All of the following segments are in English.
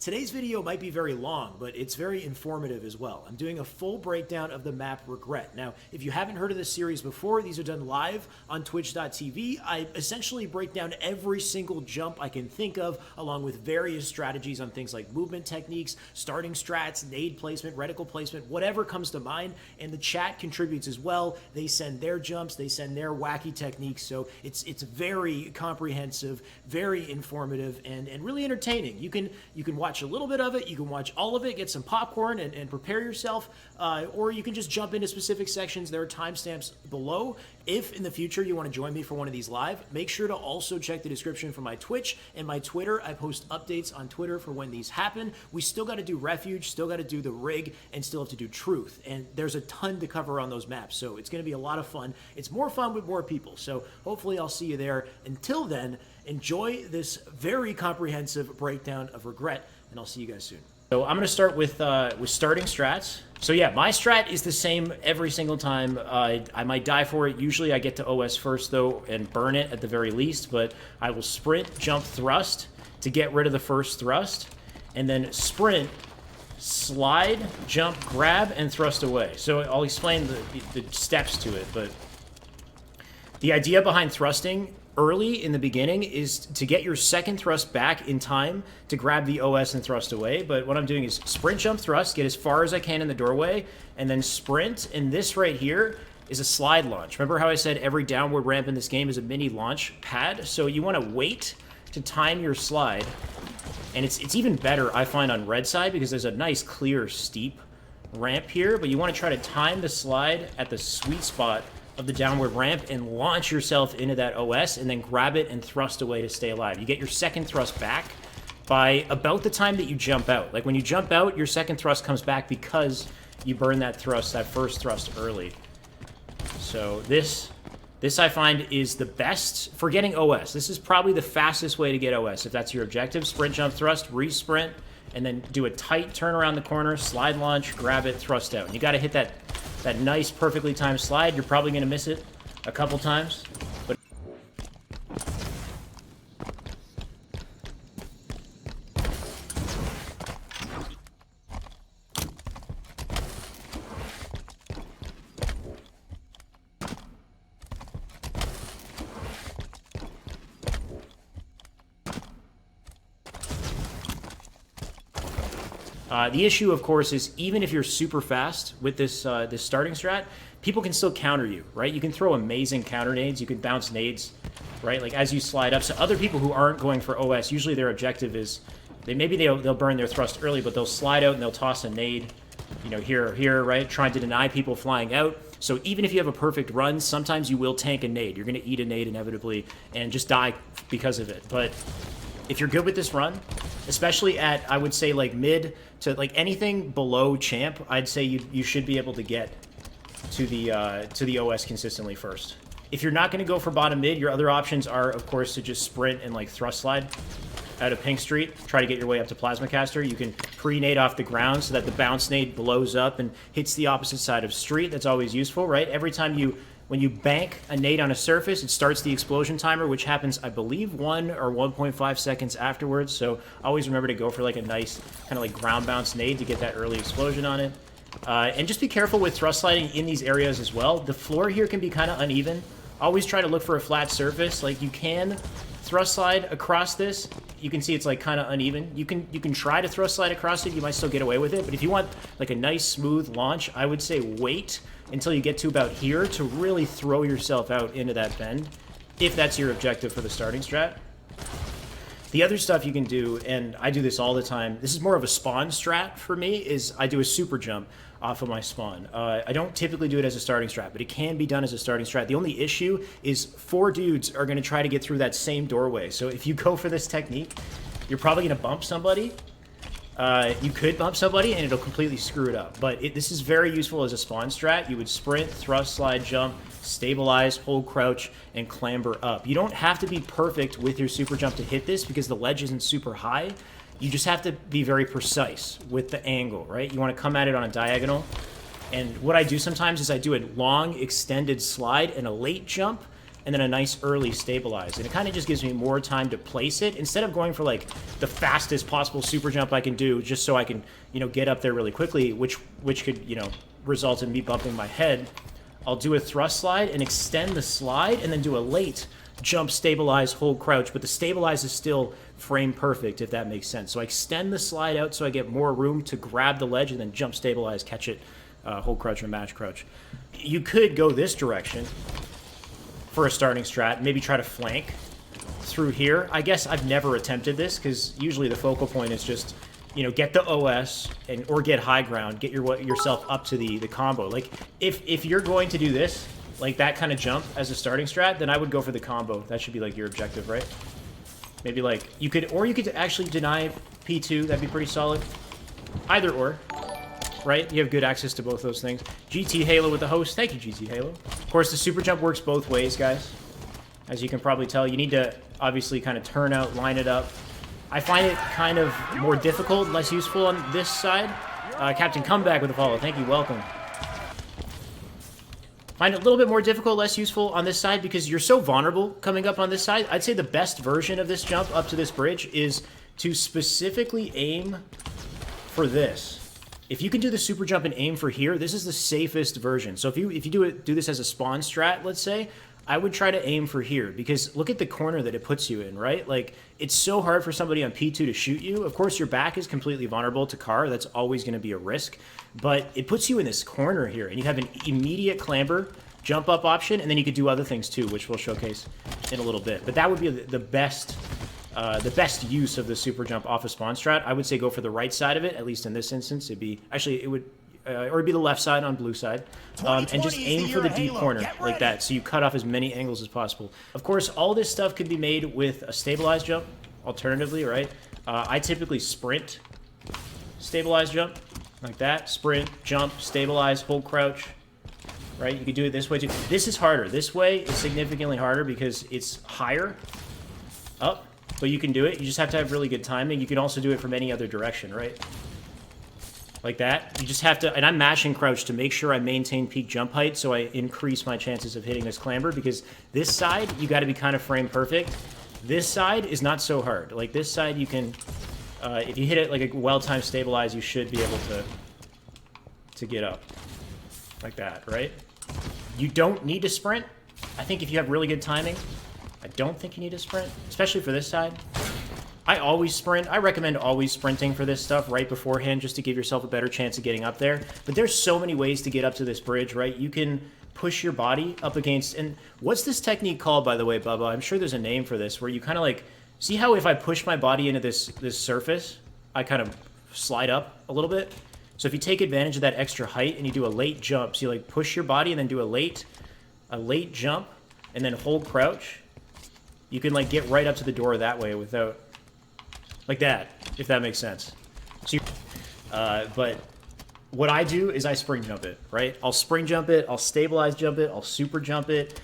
Today's video might be very long, but it's very informative as well. I'm doing a full breakdown of the map Regret. Now, if you haven't heard of this series before, these are done live on twitch.tv. I essentially break down every single jump I can think of, along with various strategies on things like movement techniques, starting strats, nade placement, reticle placement, whatever comes to mind, and the chat contributes as well. They send their jumps, they send their wacky techniques, so it's very comprehensive, very informative, and really entertaining. You can watch a little bit of it, you can watch all of it, get some popcorn and prepare yourself, or you can just jump into specific sections. There are timestamps below. If in the future you want to join me for one of these live, make sure to also check the description for my Twitch and my Twitter. I post updates on Twitter for when these happen. We still got to do Refuge, still got to do the rig, and still have to do Truth. And there's a ton to cover on those maps, so it's going to be a lot of fun. It's more fun with more people, so hopefully I'll see you there. Until then, enjoy this very comprehensive breakdown of Regret, and I'll see you guys soon. So I'm going to start with starting strats. So yeah, my strat is the same every single time. I might die for it. Usually I get to OS first though and burn it at the very least, but I will sprint, jump, thrust to get rid of the first thrust, and then sprint, slide, jump, grab, and thrust away. So I'll explain the steps to it, but the idea behind thrusting early in the beginning is to get your second thrust back in time to grab the OS and thrust away. But what I'm doing is sprint, jump, thrust, get as far as I can in the doorway, and then sprint. And this right here is a slide launch. Remember how I said every downward ramp in this game is a mini launch pad? So you want to wait to time your slide. And it's even better, I find, on red side because there's a nice, clear, steep ramp here. But you want to try to time the slide at the sweet spot of the downward ramp and launch yourself into that OS and then grab it and thrust away to stay alive. You get your second thrust back by about the time that you jump out. Like when you jump out, your second thrust comes back because you burn that thrust, that first thrust early. So this I find is the best for getting OS. This is probably the fastest way to get OS if that's your objective. Sprint, jump, thrust, re-sprint, and then do a tight turn around the corner, slide launch, grab it, thrust out. And you got to hit that nice, perfectly timed slide. You're probably going to miss it a couple times, but the issue, of course, is even if you're super fast with this this starting strat, people can still counter you, right? You can throw amazing counter nades. You can bounce nades, right? Like as you slide up. So other people who aren't going for OS, usually their objective is they'll burn their thrust early, but they'll slide out and they'll toss a nade, you know, here or here, right? Trying to deny people flying out. So even if you have a perfect run, sometimes you will tank a nade. You're going to eat a nade inevitably and just die because of it. But if you're good with this run, especially at, I would say, like mid to like anything below champ, I'd say you should be able to get to the OS consistently first. If you're not going to go for bottom mid, your other options are, of course, to just sprint and like thrust slide out of Pink Street. Try to get your way up to Plasma Caster. You can pre-nade off the ground so that the bounce nade blows up and hits the opposite side of street. That's always useful, right? Every time when you bank a nade on a surface, it starts the explosion timer, which happens, I believe, 1 or 1.5 seconds afterwards. So always remember to go for like a nice kind of like ground bounce nade to get that early explosion on it. And just be careful with thrust sliding in these areas as well. The floor here can be kind of uneven. Always try to look for a flat surface. Like you can thrust slide across this. You can see it's like kind of uneven. You can try to thrust slide across it. You might still get away with it. But if you want like a nice smooth launch, I would say wait until you get to about here to really throw yourself out into that bend, if that's your objective for the starting strat. The other stuff you can do, and I do this all the time, this is more of a spawn strat for me, is I do a super jump off of my spawn. I don't typically do it as a starting strat, but it can be done as a starting strat. The only issue is 4 dudes are going to try to get through that same doorway. So if you go for this technique, you're probably going to bump somebody. You could bump somebody and it'll completely screw it up. But this is very useful as a spawn strat. You would sprint, thrust, slide, jump, stabilize, hold crouch, and clamber up. You don't have to be perfect with your super jump to hit this because the ledge isn't super high. You just have to be very precise with the angle, right? You want to come at it on a diagonal. And what I do sometimes is I do a long extended slide and a late jump and then a nice early stabilize. And it kind of just gives me more time to place it instead of going for like the fastest possible super jump I can do just so I can, you know, get up there really quickly, which could, you know, result in me bumping my head. I'll do a thrust slide and extend the slide and then do a late jump, stabilize, hold, crouch, but the stabilize is still frame perfect, if that makes sense. So I extend the slide out so I get more room to grab the ledge and then jump, stabilize, catch it, hold crouch, or mash crouch. You could go this direction for a starting strat, maybe try to flank through here. I guess I've never attempted this because usually the focal point is just, you know, get the OS and or get high ground, get yourself up to the combo. Like if you're going to do this, like that kind of jump as a starting strat, then I would go for the combo. That should be like your objective, right? Maybe like you could actually deny P2. That'd be pretty solid. Either or, right? You have good access to both those things. GT Halo with the host. Thank you, GT Halo. Of course, the super jump works both ways, guys. As you can probably tell, you need to obviously kind of turn out, line it up. I find it kind of more difficult, less useful on this side. Captain Comeback with a follow. Thank you, welcome. Find it a little bit more difficult, less useful on this side because you're so vulnerable coming up on this side. I'd say the best version of this jump up to this bridge is to specifically aim for this. If you can do the super jump and aim for here, this is the safest version. So if you do this as a spawn strat, let's say, I would try to aim for here because look at the corner that it puts you in, right? Like, it's so hard for somebody on P2 to shoot you. Of course, your back is completely vulnerable to car. That's always going to be a risk. But it puts you in this corner here, and you have an immediate clamber jump up option, and then you could do other things too, which we'll showcase in a little bit. But that would be the best use of the super jump off a spawn strat. I would say go for the right side of it, at least in this instance. It'd be the left side on blue side, and just aim for the deep corner like that, so you cut off as many angles as possible. Of course, all this stuff could be made with a stabilized jump, alternatively, right? I typically sprint, stabilized jump, like that, sprint, jump, stabilize, hold crouch, right? You could do it this way too. This is harder. This way is significantly harder because it's higher up, but you can do it. You just have to have really good timing. You can also do it from any other direction, right? Like that. You just have to, and I'm mashing crouch to make sure I maintain peak jump height so I increase my chances of hitting this clamber because this side, you got to be kind of frame perfect. This side is not so hard. Like this side, you can, if you hit it like a well-timed stabilize, you should be able to get up. Like that, right? You don't need to sprint. I think if you have really good timing, I don't think you need to sprint, especially for this side. I always sprint. I recommend always sprinting for this stuff right beforehand just to give yourself a better chance of getting up there. But there's so many ways to get up to this bridge, right? You can push your body up against... And what's this technique called, by the way, Bubba? I'm sure there's a name for this, where you kind of like... See how if I push my body into this surface, I kind of slide up a little bit? So if you take advantage of that extra height and you do a late jump, so you like push your body and then do a late jump and then hold crouch, you can like get right up to the door that way without... Like that, if that makes sense. So but what I do is I spring jump it, right? I'll spring jump it, I'll stabilize jump it, I'll super jump it.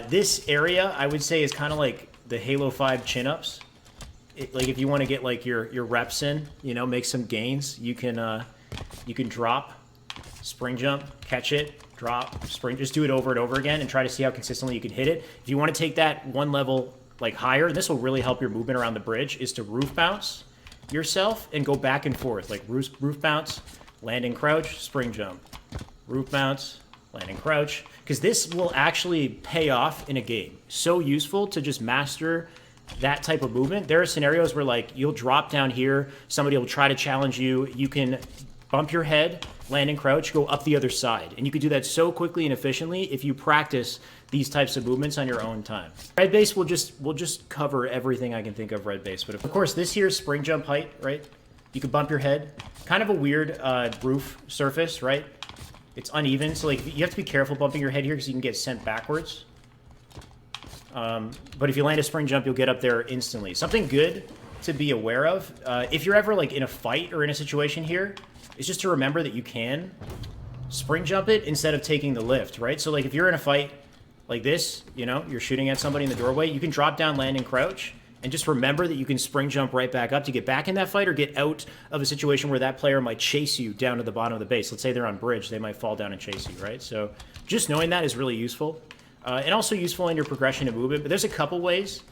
This area, I would say, is kind of like the Halo 5 chin-ups. Like if you want to get like your reps in, you know, make some gains, you can drop, spring jump, catch it, drop, spring, just do it over and over again and try to see how consistently you can hit it. If you want to take that one level like higher, and this will really help your movement around the bridge, is to roof bounce yourself and go back and forth, like roof bounce, landing crouch, spring jump, roof bounce, landing crouch, because this will actually pay off in a game. So useful to just master that type of movement. There are scenarios where like you'll drop down here, somebody will try to challenge you, you can bump your head, land and crouch, go up the other side. And you can do that so quickly and efficiently if you practice these types of movements on your own time. Red base will just cover everything I can think of red base. But of course, this here is spring jump height, right? You can bump your head. Kind of a weird roof surface, right? It's uneven, so like you have to be careful bumping your head here because you can get sent backwards. But if you land a spring jump, you'll get up there instantly. Something good to be aware of, if you're ever like in a fight or in a situation here, is just to remember that you can spring jump it instead of taking the lift, right? So like if you're in a fight like this, you know, you're shooting at somebody in the doorway, you can drop down, land, and crouch, and just remember that you can spring jump right back up to get back in that fight or get out of a situation where that player might chase you down to the bottom of the base. Let's say they're on bridge, they might fall down and chase you, right? So just knowing that is really useful. and also useful in your progression and movement. But there's a couple ways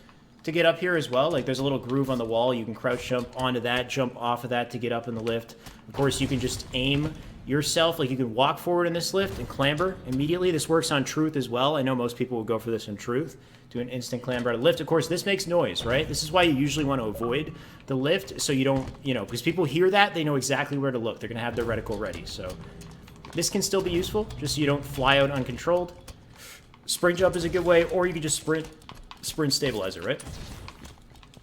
to get up here as well. Like there's a little groove on the wall. You can crouch jump onto that, jump off of that to get up in the lift. Of course, you can just aim yourself. Like you can walk forward in this lift and clamber immediately. This works on truth as well. I know most people will go for this in truth. Do an instant clamber out of lift. Of course, this makes noise, right? This is why you usually want to avoid the lift so you don't, because people hear that, they know exactly where to look. They're going to have their reticle ready. So this can still be useful, just so you don't fly out uncontrolled. Spring jump is a good way, or you can just sprint stabilizer, right?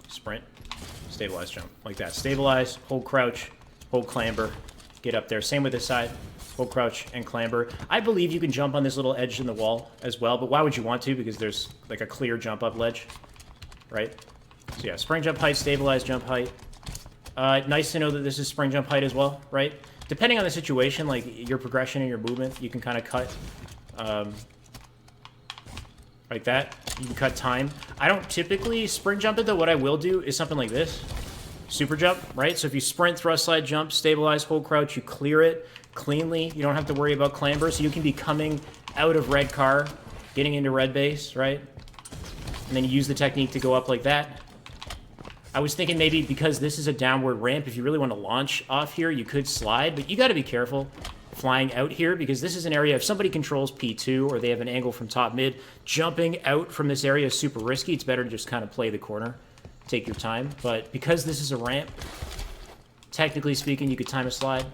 Sprint, stabilize jump, like that. Stabilize, hold crouch, hold clamber, get up there. Same with this side, hold crouch and clamber. I believe you can jump on this little edge in the wall as well, but why would you want to? Because there's like a clear jump up ledge, right? So yeah, spring jump height, stabilize jump height. Nice to know that this is spring jump height as well, right? Depending on the situation, like your progression and your movement, you can kind of cut like that. You can cut time. I don't typically sprint jump it, though. What I will do is something like this. Super jump, right? So if you sprint, thrust, slide, jump, stabilize, hold crouch, you clear it cleanly. You don't have to worry about clamber. So you can be coming out of red car, getting into red base, right? And then you use the technique to go up like that. I was thinking maybe because this is a downward ramp, if you really want to launch off here, you could slide. But you got to be careful flying out here, because this is an area, if somebody controls P2 or they have an angle from top mid, jumping out from this area is super risky. It's better to just kind of play the corner, take your time. But because this is a ramp, technically speaking, you could time a slide,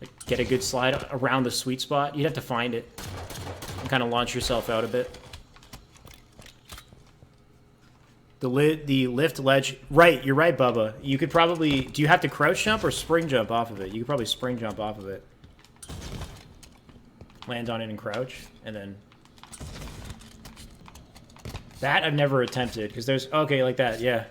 like get a good slide around the sweet spot. You'd have to find it and kind of launch yourself out a bit. The lift ledge, right, you're right, Bubba. You could probably, do you have to crouch jump or spring jump off of it? You could probably spring jump off of it. Land on it and crouch, and then... That I've never attempted, because there's... Okay, like that, yeah.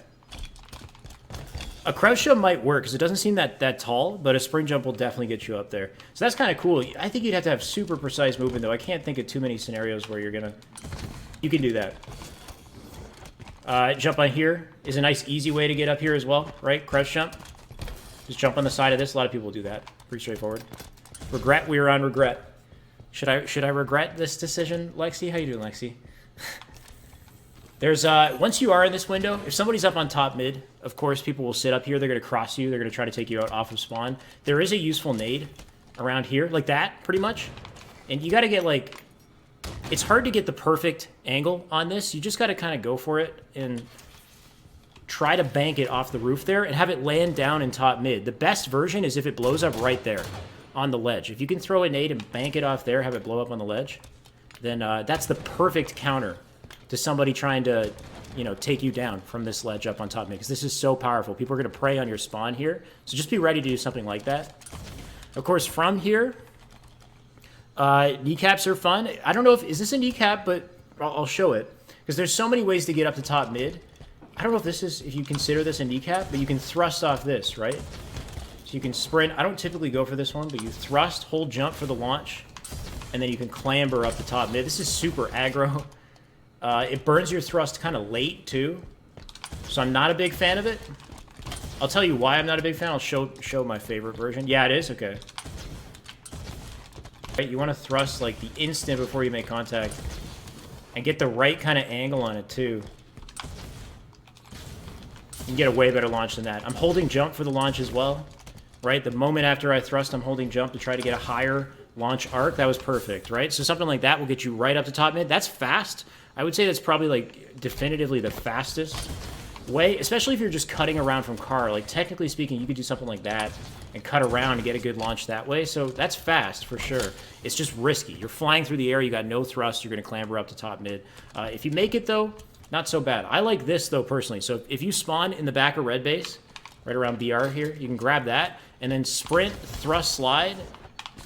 A crouch jump might work, because it doesn't seem that tall, but a spring jump will definitely get you up there. So that's kind of cool. I think you'd have to have super precise movement, though. I can't think of too many scenarios where you're gonna... You can do that. Jump on here is a nice, easy way to get up here as well, right? Crouch jump. Just jump on the side of this. A lot of people do that. Pretty straightforward. Regret, we are on regret. Should I regret this decision, Lexi? How you doing, Lexi? There's, once you are in this window, if somebody's up on top mid, of course, people will sit up here. They're going to cross you. They're going to try to take you out off of spawn. There is a useful nade around here, like that, pretty much. And you got to get, like... It's hard to get the perfect angle on this. You just got to kind of go for it and try to bank it off the roof there and have it land down in top mid. The best version is if it blows up right there on the ledge. If you can throw a nade and bank it off there, have it blow up on the ledge, then that's the perfect counter to somebody trying to, take you down from this ledge up on top mid, because this is so powerful. People are going to prey on your spawn here, so just be ready to do something like that. Of course, from here... kneecaps are fun. I don't know is this a kneecap, but I'll show it. Because there's so many ways to get up to top mid. I don't know if you consider this a kneecap, but you can thrust off this, right? So you can sprint. I don't typically go for this one, but you thrust, hold jump for the launch, and then you can clamber up the top mid. This is super aggro. It burns your thrust kind of late, too. So I'm not a big fan of it. I'll tell you why I'm not a big fan. I'll show my favorite version. Yeah, it is? Okay. You want to thrust like the instant before you make contact and get the right kind of angle on it too. You can get a way better launch than that. I'm holding jump for the launch as well, right? The moment after I thrust, I'm holding jump to try to get a higher launch arc. That was perfect, right? So something like that will get you right up to top mid. That's fast. I would say that's probably like definitively the fastest way, especially if you're just cutting around from car. Like technically speaking, you could do something like that and cut around and get a good launch that way. So that's fast for sure. It's just risky. You're flying through the air. You got no thrust. You're going to clamber up to top mid. If you make it though, not so bad. I like this though personally. So if you spawn in the back of red base, right around BR here, you can grab that and then sprint, thrust, slide,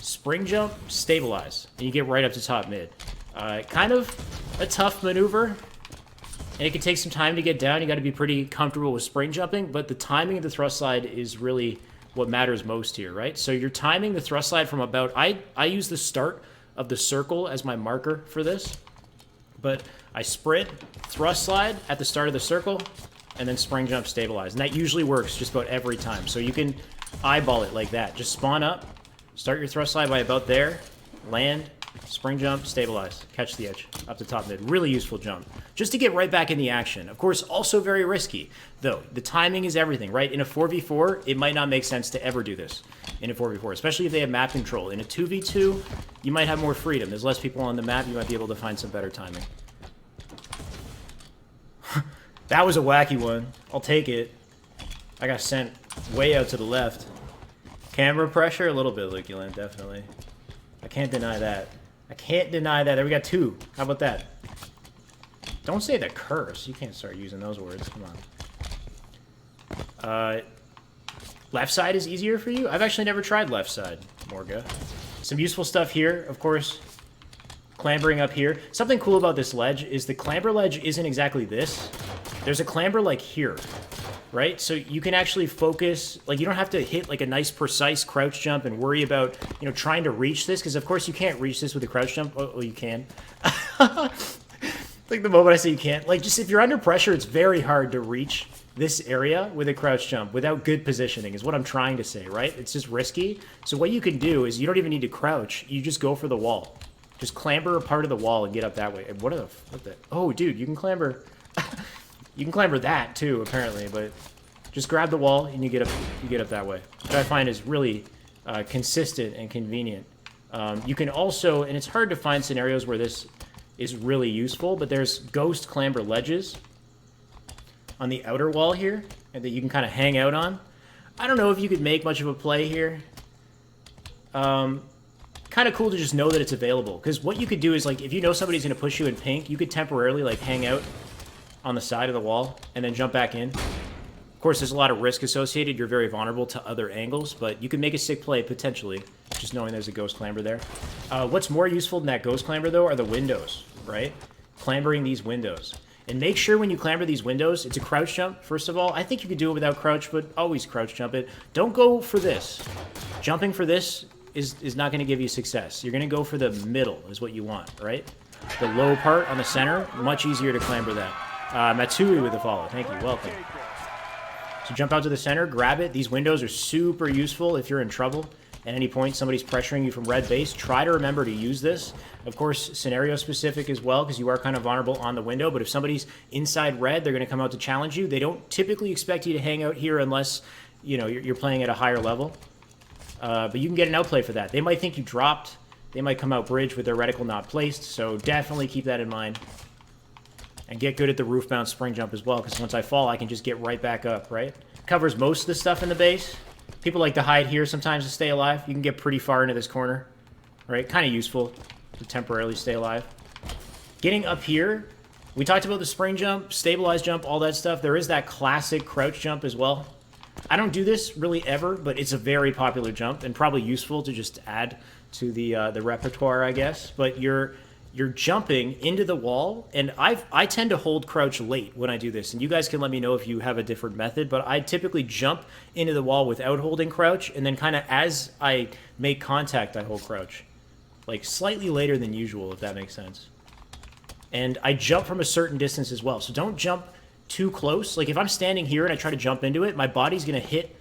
spring jump, stabilize, and you get right up to top mid. Kind of a tough maneuver, and it can take some time to get down. You got to be pretty comfortable with spring jumping, but the timing of the thrust slide is really what matters most here, right? So you're timing the thrust slide from about, I use the start of the circle as my marker for this, but I sprint, thrust slide at the start of the circle, and then spring jump, stabilize. And that usually works just about every time. So you can eyeball it like that. Just spawn up, start your thrust slide by about there, land, Spring jump, stabilize, catch the edge, up to top mid. Really useful jump. Just to get right back in the action. Of course, also very risky, though. The timing is everything, right? In a 4v4, it might not make sense to ever do this in a 4v4, especially if they have map control. In a 2v2, you might have more freedom. There's less people on the map, you might be able to find some better timing. That was a wacky one. I'll take it. I got sent way out to the left. Camera pressure, a little bit, Luculent, definitely. I can't deny that. I can't deny that. There, we got 2. How about that? Don't say the curse. You can't start using those words. Come on. Left side is easier for you? I've actually never tried left side, Morga. Some useful stuff here, of course. Clambering up here. Something cool about this ledge is the clamber ledge isn't exactly this. There's a clamber like here, right? So you can actually focus, like you don't have to hit like a nice precise crouch jump and worry about, you know, trying to reach this, because of course you can't reach this with a crouch jump. Oh, you can. Like the moment I say you can't, like just if you're under pressure, it's very hard to reach this area with a crouch jump without good positioning is what I'm trying to say, right? It's just risky. So what you can do is you don't even need to crouch. You just go for the wall. Just clamber a part of the wall and get up that way. And what the? Oh, dude, you can clamber. You can clamber that too, apparently. But just grab the wall and you get up. You get up that way, which I find is really consistent and convenient. You can also, and it's hard to find scenarios where this is really useful, but there's ghost clamber ledges on the outer wall here, and that you can kind of hang out on. I don't know if you could make much of a play here. Kind of cool to just know that it's available, because what you could do is, like, if you know somebody's going to push you in pink, you could temporarily, like, hang out on the side of the wall and then jump back in. Of course, there's a lot of risk associated. You're very vulnerable to other angles, but you can make a sick play, potentially, just knowing there's a ghost clamber there. What's more useful than that ghost clamber, though, are the windows, right? Clambering these windows. And make sure when you clamber these windows, it's a crouch jump, first of all. I think you could do it without crouch, but always crouch jump it. Don't go for this. Jumping for this is not going to give you success. You're going to go for the middle is what you want, right? The low part on the center, much easier to clamber that. Matsui with the follow. Thank you. Welcome. So jump out to the center, grab it. These windows are super useful if you're in trouble. At any point somebody's pressuring you from red base, try to remember to use this. Of course, scenario specific as well, because you are kind of vulnerable on the window, but if somebody's inside red, they're going to come out to challenge you. They don't typically expect you to hang out here unless, you know, you're playing at a higher level. But you can get an outplay for that. They might think you dropped. They might come out bridge with their reticle not placed, so definitely keep that in mind. And get good at the roof-bound spring jump as well, because once I fall, I can just get right back up, right? Covers most of the stuff in the base. People like to hide here sometimes to stay alive. You can get pretty far into this corner, right? Kind of useful to temporarily stay alive. Getting up here, we talked about the spring jump, stabilized jump, all that stuff. There is that classic crouch jump as well. I don't do this really ever, but it's a very popular jump and probably useful to just add to the repertoire, I guess. But you're jumping into the wall, and I tend to hold crouch late when I do this, and you guys can let me know if you have a different method, but I typically jump into the wall without holding crouch, and then kind of as I make contact, I hold crouch. Like slightly later than usual, if that makes sense. And I jump from a certain distance as well, so don't jump too close. Like if I'm standing here and I try to jump into it, my body's going to hit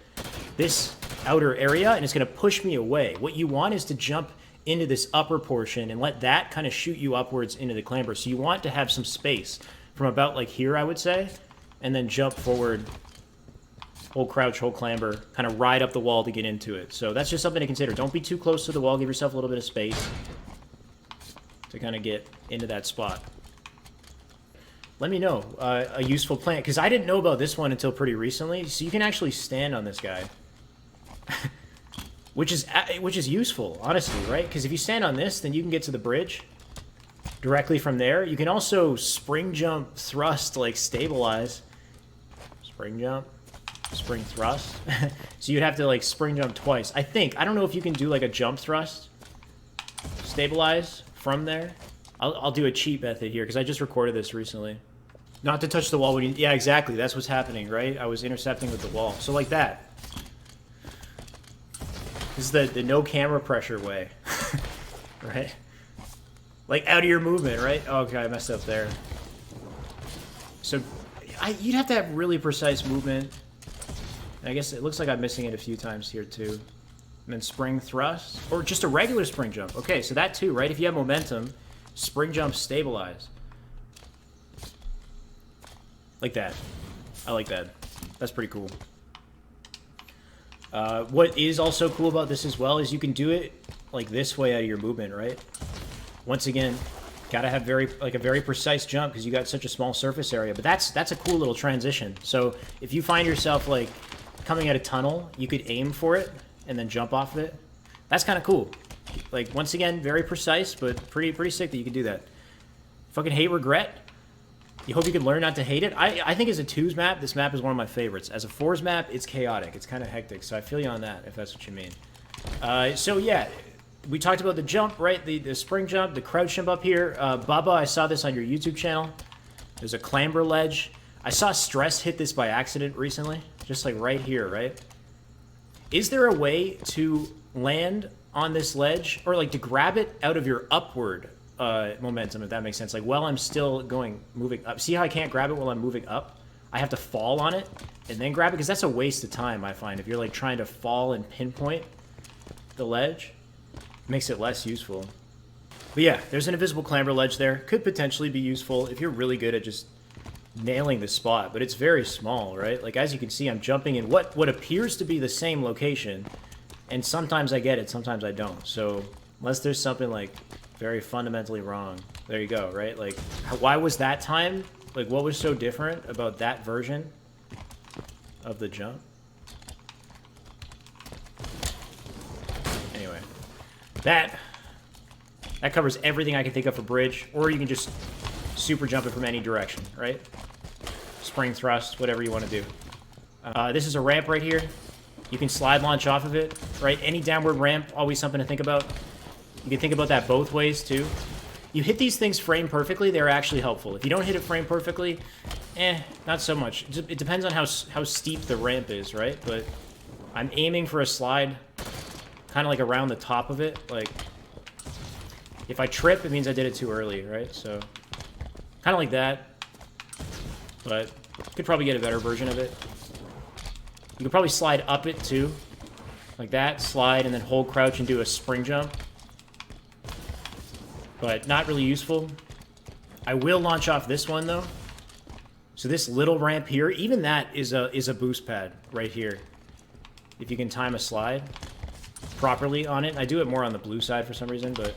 this outer area, and it's going to push me away. What you want is to jump into this upper portion and let that kind of shoot you upwards into the clamber. So you want to have some space from about like here, I would say, and then jump forward, hold crouch, hold clamber, kind of ride up the wall to get into it. So that's just something to consider. Don't be too close to the wall. Give yourself a little bit of space to kind of get into that spot. Let me know a useful plan, because I didn't know about this one until pretty recently. So you can actually stand on this guy. Which is useful, honestly, right? Because if you stand on this, then you can get to the bridge directly from there. You can also spring jump, thrust, like stabilize. Spring jump, spring thrust. So you'd have to like spring jump twice. I think. I don't know if you can do like a jump thrust, stabilize from there. I'll do a cheat method here because I just recorded this recently. Not to touch the wall when you... Yeah, exactly. That's what's happening, right? I was intercepting with the wall. So like that. This is the no camera pressure way, right? Like out of your movement, right? Oh, okay, I messed up there. So you'd have to have really precise movement. I guess it looks like I'm missing it a few times here too. And then spring thrust, or just a regular spring jump. Okay, so that too, right? If you have momentum, spring jump stabilize. Like that. I like that. That's pretty cool. What is also cool about this as well is you can do it like this way out of your movement, right? Once again, gotta have a very precise jump because you got such a small surface area. But that's a cool little transition. So if you find yourself like coming at a tunnel, you could aim for it and then jump off of it. That's kind of cool. Like, once again, very precise, but pretty sick that you can do that. Fucking hate regret. You hope you can learn not to hate it. I think as a 2s map, this map is one of my favorites. As a 4s map, it's chaotic. It's kind of hectic, so I feel you on that, if that's what you mean. So, yeah, we talked about the jump, right? The spring jump, the crouch jump up here. Bubba, I saw this on your YouTube channel. There's a clamber ledge. I saw Stress hit this by accident recently, just like right here, right? Is there a way to land on this ledge, or like to grab it out of your upward momentum, if that makes sense? Like, while I'm still moving up. See how I can't grab it while I'm moving up? I have to fall on it and then grab it, because that's a waste of time, I find. If you're like trying to fall and pinpoint the ledge, it makes it less useful. But yeah, there's an invisible clamber ledge there. Could potentially be useful if you're really good at just nailing the spot, but it's very small, right? Like, as you can see, I'm jumping in what appears to be the same location, and sometimes I get it, sometimes I don't. So unless there's something like very fundamentally wrong, there you go, right? Like, why was that time, like, what was so different about that version of the jump? Anyway, that covers everything I can think of for bridge, or you can just super jump it from any direction, right? Spring thrust, whatever you want to do. This is a ramp right here. You can slide launch off of it, right? Any downward ramp, always something to think about. You can think about that both ways, too. You hit these things frame perfectly, they're actually helpful. If you don't hit it frame perfectly, not so much. It depends on how steep the ramp is, right? But I'm aiming for a slide kind of like around the top of it. Like, if I trip, it means I did it too early, right? So, kind of like that. But could probably get a better version of it. You could probably slide up it, too. Like that, slide, and then hold crouch and do a spring jump. But not really useful. I will launch off this one, though. So this little ramp here, even that is a boost pad right here. If you can time a slide properly on it. I do it more on the blue side for some reason, but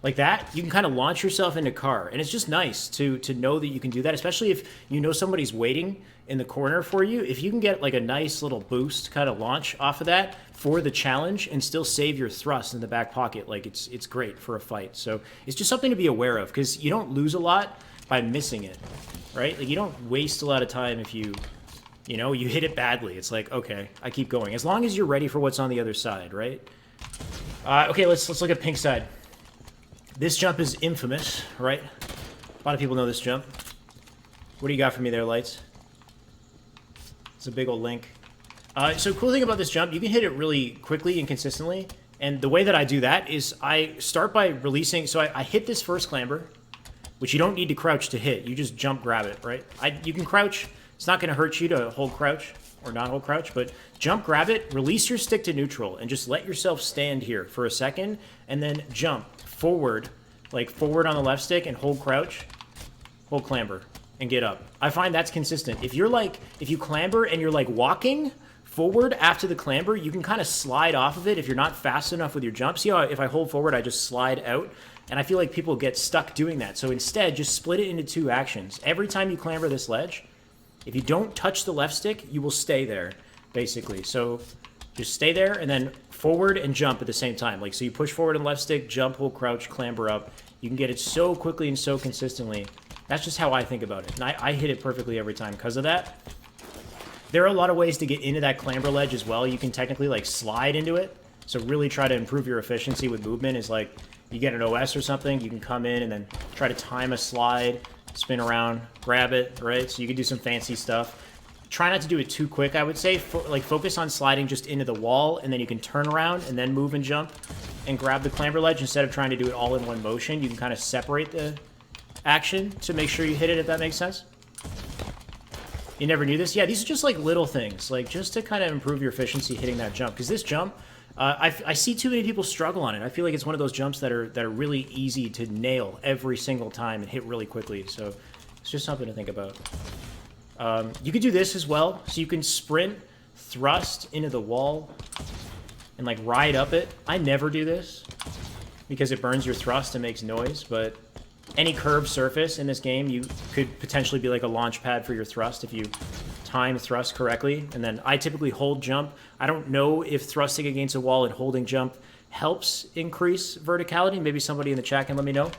like that, you can kind of launch yourself into car. And it's just nice to know that you can do that, especially if you know somebody's waiting in the corner for you. If you can get like a nice little boost kind of launch off of that for the challenge and still save your thrust in the back pocket, like it's great for a fight. So it's just something to be aware of, because you don't lose a lot by missing it, right? Like, you don't waste a lot of time if you hit it badly. It's like, okay, I keep going. As long as you're ready for what's on the other side, right? Okay, let's look at pink side. This jump is infamous, right? A lot of people know this jump. What do you got for me there, Lights? It's a big old link. So cool thing about this jump, you can hit it really quickly and consistently. And the way that I do that is I start by releasing. So I hit this first clamber, which you don't need to crouch to hit. You just jump, grab it, right? You can crouch. It's not going to hurt you to hold crouch or not hold crouch, but jump, grab it, release your stick to neutral, and just let yourself stand here for a second, and then jump forward, like forward on the left stick, and hold crouch, hold clamber, and get up. I find that's consistent. If you clamber and you're like walking forward after the clamber, you can kind of slide off of it if you're not fast enough with your jump. See how if I hold forward, I just slide out? And I feel like people get stuck doing that. So instead, just split it into 2 actions. Every time you clamber this ledge, if you don't touch the left stick, you will stay there, basically. So just stay there and then forward and jump at the same time. Like, so you push forward and left stick, jump, hold, crouch, clamber up. You can get it so quickly and so consistently. That's just how I think about it. And I hit it perfectly every time because of that. There are a lot of ways to get into that clamber ledge as well. You can technically, like, slide into it. So really try to improve your efficiency with movement is, like, you get an OS or something, you can come in and then try to time a slide, spin around, grab it, right? So you can do some fancy stuff. Try not to do it too quick, I would say. Focus on sliding just into the wall, and then you can turn around and then move and jump and grab the clamber ledge instead of trying to do it all in one motion. You can kind of separate the action to make sure you hit it, if that makes sense. You never knew this? Yeah, these are just like little things, like just to kind of improve your efficiency hitting that jump. Because this jump, I see too many people struggle on it. I feel like it's one of those jumps that are really easy to nail every single time and hit really quickly. So it's just something to think about. You could do this as well. So you can sprint, thrust into the wall, and like ride up it. I never do this because it burns your thrust and makes noise, but any curved surface in this game, you could potentially be like a launch pad for your thrust if you time thrust correctly. And then I typically hold jump. I don't know if thrusting against a wall and holding jump helps increase verticality. Maybe somebody in the chat can let me know.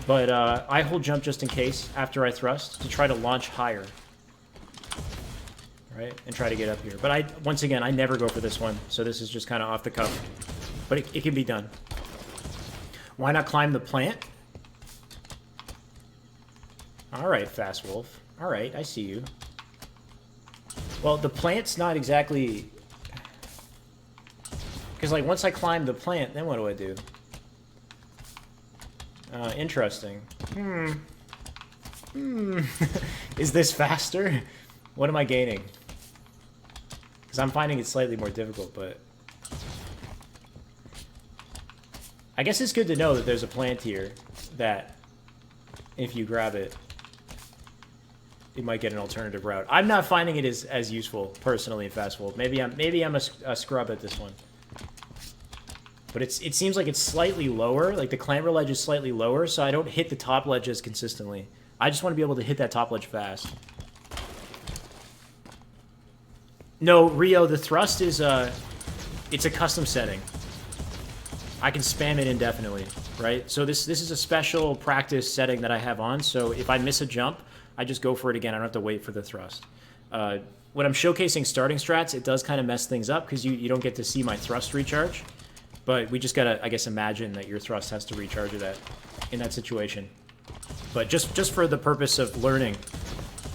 But I hold jump just in case after I thrust to try to launch higher. Right? And try to get up here. But once again, I never go for this one. So this is just kind of off the cuff. But it can be done. Why not climb the plant? All right, Fast Wolf. All right, I see you. Well, the plant's not exactly... Because, like, once I climb the plant, then what do I do? Interesting. Is this faster? What am I gaining? Because I'm finding it slightly more difficult, but... I guess it's good to know that there's a plant here that, if you grab it, you might get an alternative route. I'm not finding it as useful, personally, in Fast Wolf. Maybe I'm a scrub at this one. But it seems like it's slightly lower. Like, the clamber ledge is slightly lower, so I don't hit the top ledges consistently. I just want to be able to hit that top ledge fast. No, Rio, the thrust is it's a custom setting. I can spam it indefinitely, right? So this is a special practice setting that I have on, so if I miss a jump, I just go for it again. I don't have to wait for the thrust. When I'm showcasing starting strats, it does kind of mess things up because you don't get to see my thrust recharge. But we just gotta, I guess, imagine that your thrust has to recharge it in that situation. But just for the purpose of learning,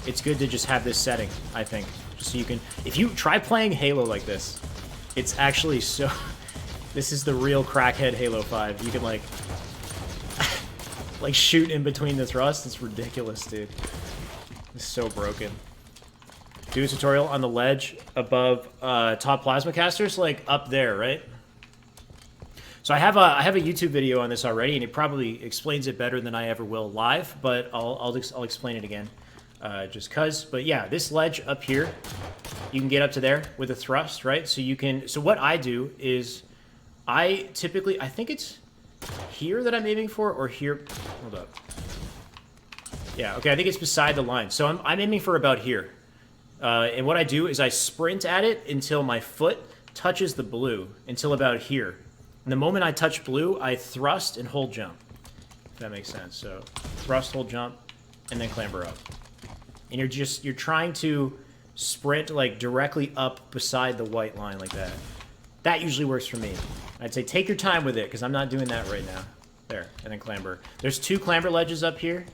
it's good to just have this setting, I think. Just so you can... If you try playing Halo like this, it's actually so... This is the real crackhead Halo 5. You can, like... like, shoot in between the thrusts. It's ridiculous, dude. It's so broken. Do a tutorial on the ledge above top plasma casters, like, up there, right? So I have a YouTube video on this already, and it probably explains it better than I ever will live, but I'll explain it again, just cause. But yeah, this ledge up here, you can get up to there with a thrust, right? So you can. So what I do is, I think it's here that I'm aiming for, or here. Hold up. Yeah, okay. I think it's beside the line. So I'm aiming for about here, and what I do is I sprint at it until my foot touches the blue, until about here. And the moment I touch blue, I thrust and hold jump. If that makes sense. So thrust, hold jump, and then clamber up. And you're trying to sprint like directly up beside the white line like that. That usually works for me. I'd say take your time with it because I'm not doing that right now. There, and then clamber. There's 2 clamber ledges up here.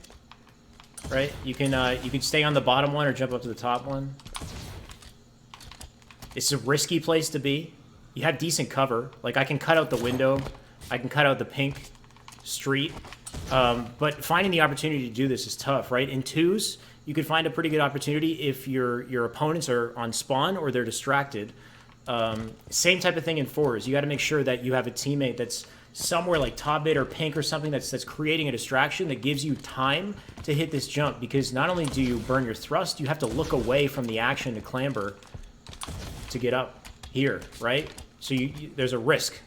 Right? You can stay on the bottom one or jump up to the top one. It's a risky place to be. You have decent cover. Like, I can cut out the window. I can cut out the pink street. But finding the opportunity to do this is tough, right? In 2s, you could find a pretty good opportunity if your opponents are on spawn or they're distracted. Same type of thing in 4s. You got to make sure that you have a teammate that's somewhere like top mid or pink or something that's creating a distraction that gives you time to hit this jump. Because not only do you burn your thrust, you have to look away from the action to clamber to get up here, right? So there's a risk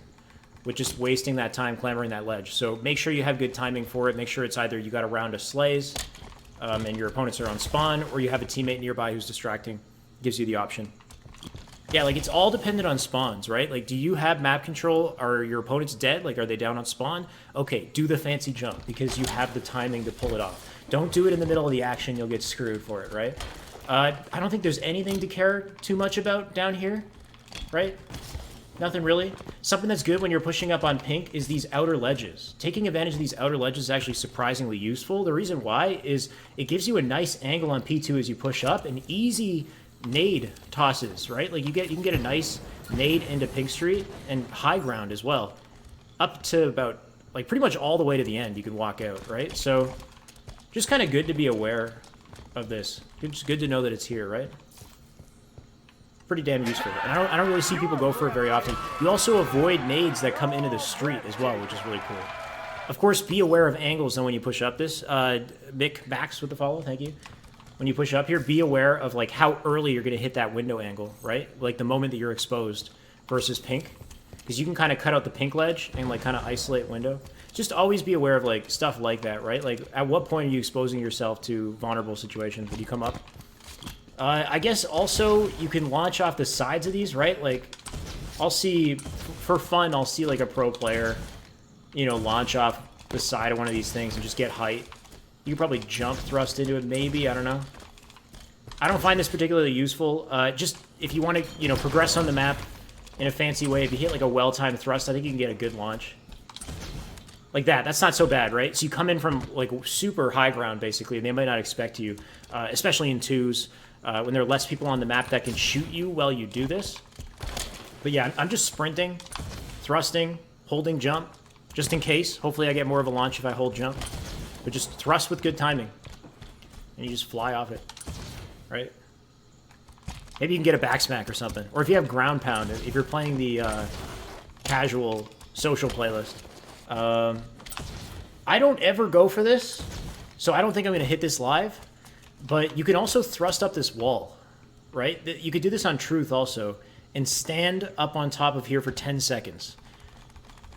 with just wasting that time clambering that ledge. So make sure you have good timing for it. Make sure it's either you got a round of slays and your opponents are on spawn, or you have a teammate nearby who's distracting. Gives you the option. Yeah, like, it's all dependent on spawns, right? Like, do you have map control? Are your opponents dead? Like, are they down on spawn? Okay, do the fancy jump because you have the timing to pull it off. Don't do it in the middle of the action. You'll get screwed for it, right? I don't think there's anything to care too much about down here, right? Nothing really. Something that's good when you're pushing up on pink is these outer ledges. Taking advantage of these outer ledges is actually surprisingly useful. The reason why is it gives you a nice angle on P2 as you push up and easy nade tosses, right? Like, you can get a nice nade into Pink Street and high ground as well. Up to about, like, pretty much all the way to the end you can walk out, right? So just kind of good to be aware of this. It's good to know that it's here, right? pretty damn useful. And I don't really see people go for it very often. You also avoid nades that come into the street as well, which is really cool. Of course, be aware of angles though when you push up this. Mick Max with the follow, thank you. When you push up here, be aware of like how early you're going to hit that window angle, right? Like the moment that you're exposed versus pink. Because you can kind of cut out the pink ledge and like kind of isolate window. Just always be aware of like stuff like that, right? Like at what point are you exposing yourself to vulnerable situations when you come up? I guess also you can launch off the sides of these, right? Like I'll see, for fun, I'll see like a pro player, you know, launch off the side of one of these things and just get height. You can probably jump thrust into it, maybe, I don't know. I don't find this particularly useful. Just if you want to, you know, progress on the map in a fancy way, if you hit like a well-timed thrust, I think you can get a good launch. Like that. That's not so bad, right? So you come in from like super high ground, basically, and they might not expect you, especially in twos, when there are less people on the map that can shoot you while you do this. But yeah, I'm just sprinting, thrusting, holding jump, just in case. Hopefully I get more of a launch if I hold jump. But just thrust with good timing. And you just fly off it, right? Maybe you can get a back smack or something. Or if you have ground pound, if you're playing the casual social playlist. I don't ever go for this, so I don't think I'm going to hit this live. But you can also thrust up this wall, right? You could do this on Truth also, and stand up on top of here for 10 seconds.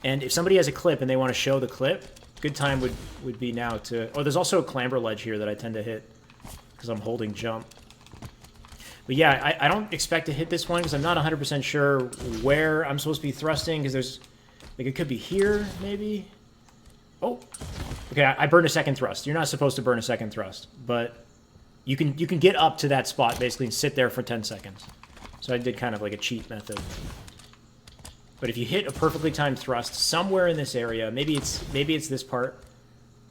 And if somebody has a clip and they want to show the clip, good time would be now to... Oh, there's also a clamber ledge here that I tend to hit because I'm holding jump. But yeah, I don't expect to hit this one because I'm not 100% sure where I'm supposed to be thrusting because there's... Like, it could be here, maybe? Oh! Okay, I burned a second thrust. You're not supposed to burn a second thrust, but you can get up to that spot, basically, and sit there for 10 seconds. So I did kind of like a cheat method. But if you hit a perfectly timed thrust somewhere in this area, maybe it's this part,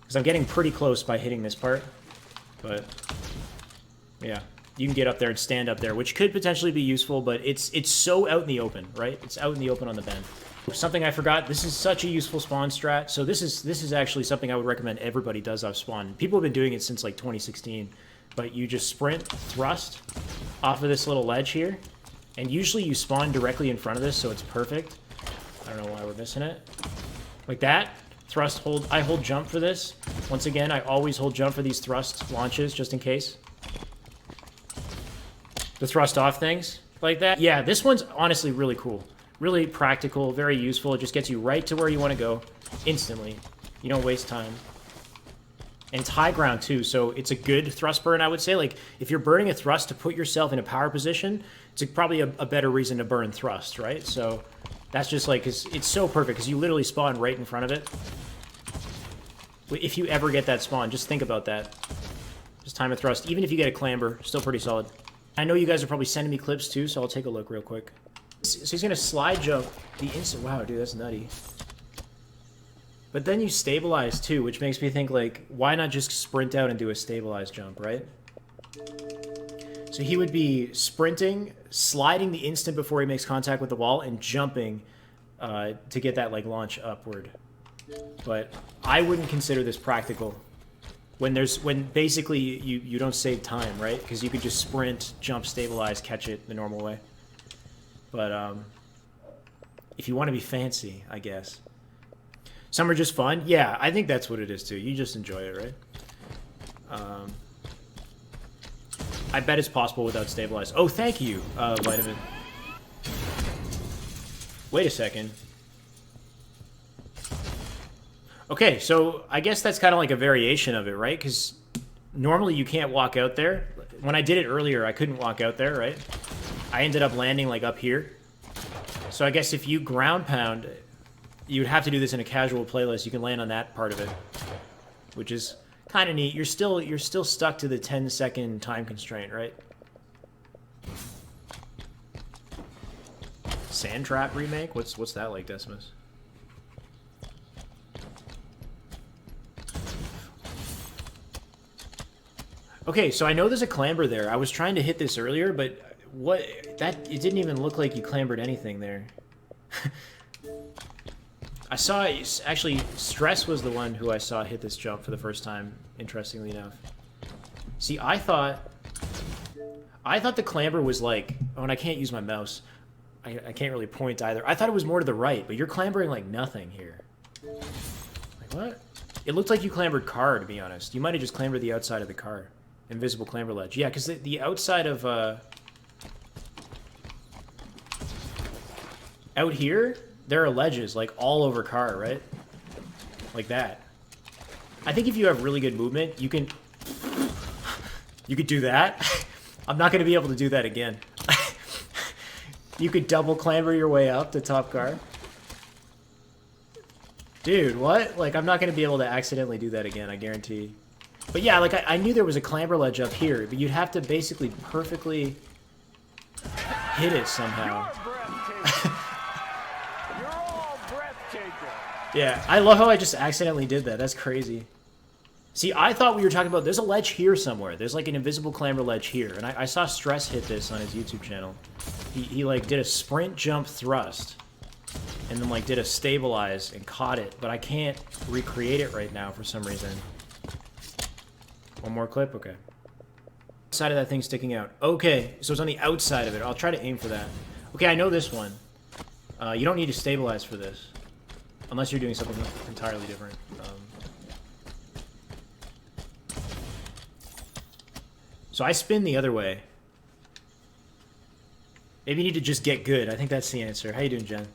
because I'm getting pretty close by hitting this part. But yeah, you can get up there and stand up there, which could potentially be useful, but it's so out in the open, right? It's out in the open on the bend. Something I forgot, this is such a useful spawn strat. So this is actually something I would recommend everybody does off spawn. People have been doing it since like 2016, but you just sprint, thrust off of this little ledge here, and usually you spawn directly in front of this, so it's perfect. I don't know why we're missing it. Like that, thrust, hold, I hold jump for this. Once again, I always hold jump for these thrust launches, just in case. The thrust off things, like that. Yeah, this one's honestly really cool. Really practical, very useful. It just gets you right to where you want to go instantly. You don't waste time. And it's high ground too, so it's a good thrust burn, I would say. Like, if you're burning a thrust to put yourself in a power position, it's probably a better reason to burn thrust, right? So that's just like, it's so perfect, because you literally spawn right in front of it. If you ever get that spawn, just think about that. Just time a thrust. Even if you get a clamber, still pretty solid. I know you guys are probably sending me clips too, so I'll take a look real quick. So he's going to slide jump the instant... Wow, dude, that's nutty. But then you stabilize too, which makes me think, like, why not just sprint out and do a stabilized jump, right? So he would be sprinting, sliding the instant before he makes contact with the wall, and jumping to get that, like, launch upward. But I wouldn't consider this practical. When basically you don't save time, right? Because you could just sprint, jump, stabilize, catch it the normal way. But if you want to be fancy, I guess. Some are just fun. Yeah, I think that's what it is too. You just enjoy it, right? I bet it's possible without stabilize. Oh, thank you, Vitamin. Wait a second. Okay, so I guess that's kind of like a variation of it, right? Because normally you can't walk out there. When I did it earlier, I couldn't walk out there, right? I ended up landing like up here. So I guess if you ground pound, you would have to do this in a casual playlist. You can land on that part of it, which is kind of neat. You're still stuck to the 10-second time constraint, right? Sand Trap remake? What's that like, Decimus? Okay, so I know there's a clamber there. I was trying to hit this earlier, but it didn't even look like you clambered anything there. I saw, actually, Stress was the one who I saw hit this jump for the first time, interestingly enough. See, I thought I thought the clamber was like, oh, and I can't use my mouse. I can't really point either. I thought it was more to the right, but you're clambering like nothing here. Like what? It looked like you clambered car, to be honest. You might have just clambered the outside of the car. Invisible clamber ledge. Yeah, because the outside of... out here, there are ledges, like, all over car, right? Like that. I think if you have really good movement, you can... you could do that. I'm not going to be able to do that again. You could double clamber your way up to top car. Dude, what? Like, I'm not going to be able to accidentally do that again, I guarantee. But yeah, like, I knew there was a clamber ledge up here, but you'd have to basically perfectly hit it somehow. You're all breathtaking. Yeah, I love how I just accidentally did that. That's crazy. See, I thought we were talking about, there's a ledge here somewhere. There's like an invisible clamber ledge here. And I saw Stress hit this on his YouTube channel. He like did a sprint jump thrust. And then like did a stabilize and caught it. But I can't recreate it right now for some reason. One more clip? Okay. Side of that thing sticking out. Okay, so it's on the outside of it. I'll try to aim for that. Okay, I know this one. You don't need to stabilize for this. Unless you're doing something entirely different. So I spin the other way. Maybe you need to just get good. I think that's the answer. How you doing, Jen?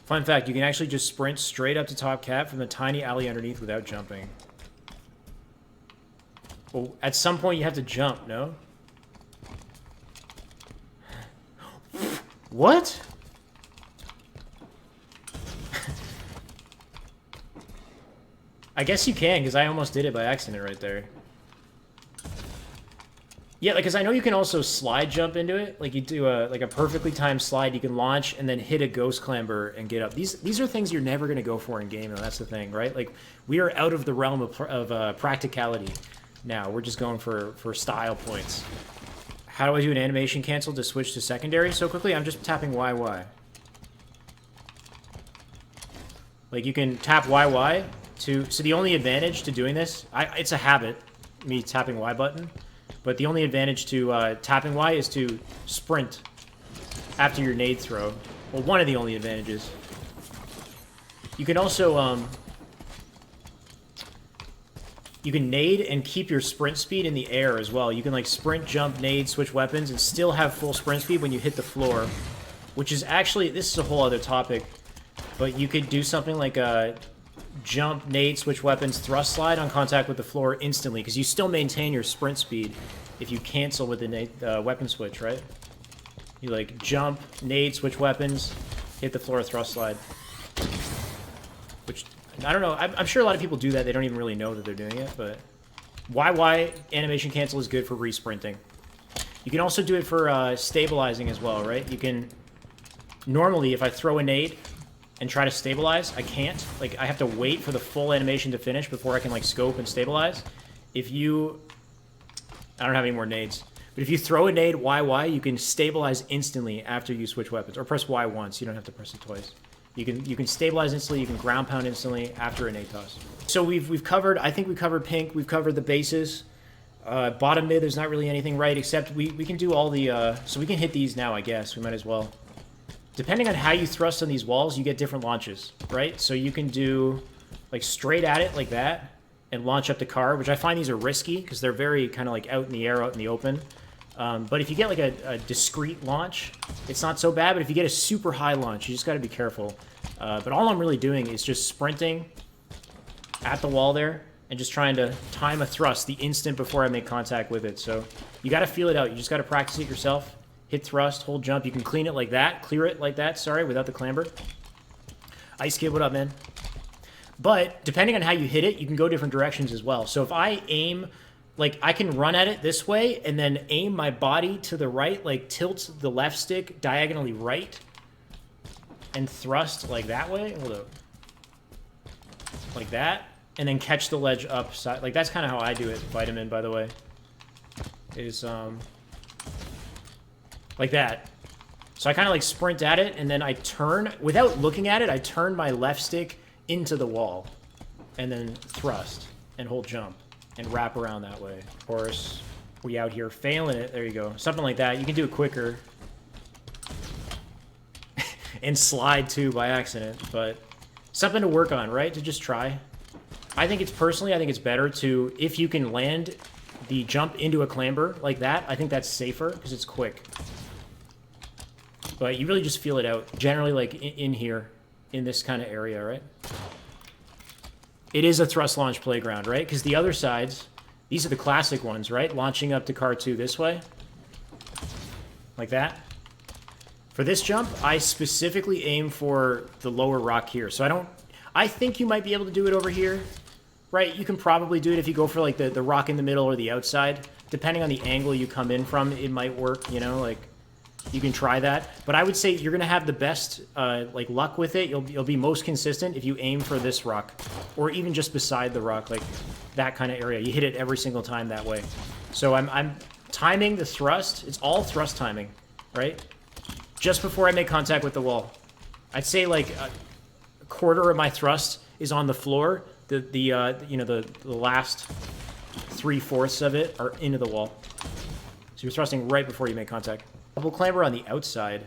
Fun fact, you can actually just sprint straight up to top cap from the tiny alley underneath without jumping. Well, at some point you have to jump, no? What? I guess you can, because I almost did it by accident right there. Yeah, because I know you can also slide jump into it. Like you do a perfectly timed slide, you can launch and then hit a ghost clamber and get up. These are things you're never going to go for in game, though. That's the thing, right? Like we are out of the realm of practicality now. We're just going for style points. How do I do an animation cancel to switch to secondary so quickly? I'm just tapping YY. Like you can tap YY to... So the only advantage to doing this... it's a habit, me tapping Y button. But the only advantage to tapping Y is to sprint after your nade throw. Well, one of the only advantages. You can also... you can nade and keep your sprint speed in the air as well. You can like sprint, jump, nade, switch weapons, and still have full sprint speed when you hit the floor. Which is actually... This is a whole other topic. But you could do something like a... jump, nade, switch weapons, thrust slide on contact with the floor instantly, because you still maintain your sprint speed if you cancel with the weapon switch, right? You like jump, nade, switch weapons, hit the floor, thrust slide. Which, I don't know, I'm sure a lot of people do that, they don't even really know that they're doing it, but... YY animation cancel is good for re-sprinting. You can also do it for stabilizing as well, right? You can... Normally, if I throw a nade... and try to stabilize, I can't. Like, I have to wait for the full animation to finish before I can, like, scope and stabilize. If you... I don't have any more nades. But if you throw a nade YY, you can stabilize instantly after you switch weapons. Or press Y once. You don't have to press it twice. You can stabilize instantly. You can ground pound instantly after a nade toss. So we've covered... I think we covered pink. We've covered the bases. Bottom mid, there's not really anything right, except we can do all the... so we can hit these now, I guess. We might as well. Depending on how you thrust on these walls, you get different launches, right? So you can do, like, straight at it like that and launch up the car, which I find these are risky because they're very kind of, like, out in the air, out in the open. But if you get, like, a discrete launch, it's not so bad. But if you get a super high launch, you just got to be careful. But all I'm really doing is just sprinting at the wall there and just trying to time a thrust the instant before I make contact with it. So you got to feel it out. You just got to practice it yourself. Hit thrust, hold jump. You can clean it like that. Clear it like that, sorry, without the clamber. Ice Kid, what up, man? But depending on how you hit it, you can go different directions as well. So if I aim, like, I can run at it this way and then aim my body to the right, like tilt the left stick diagonally right and thrust like that way. Hold up. Like that. And then catch the ledge up. Like, that's kind of how I do it, ViitamiinD, by the way. Is, like that. So I kind of like sprint at it, and then I turn, without looking at it, I turn my left stick into the wall, and then thrust, and hold jump, and wrap around that way. Of course, We out here failing it. There you go. Something like that. You can do it quicker. And slide too by accident, but something to work on, right? To just try. I think it's better to, if you can land the jump into a clamber like that, I think that's safer because it's quick. But you really just feel it out. Generally, like in here, in this kind of area, right? It is a thrust launch playground, right? Because the other sides, these are the classic ones, right? Launching up to car 2 this way. Like that. For this jump, I specifically aim for the lower rock here. So I think you might be able to do it over here, right? You can probably do it if you go for like the rock in the middle or the outside. Depending on the angle you come in from, it might work, you know, like you can try that. But I would say you're gonna have the best like luck with it. You'll be most consistent if you aim for this rock or even just beside the rock, like that kind of area. You hit it every single time that way. So I'm timing the thrust. It's all thrust timing, right? Just before I make contact with the wall. I'd say like a quarter of my thrust is on the floor. The last 3/4 of it are into the wall. So you're thrusting right before you make contact. Double clamber on the outside,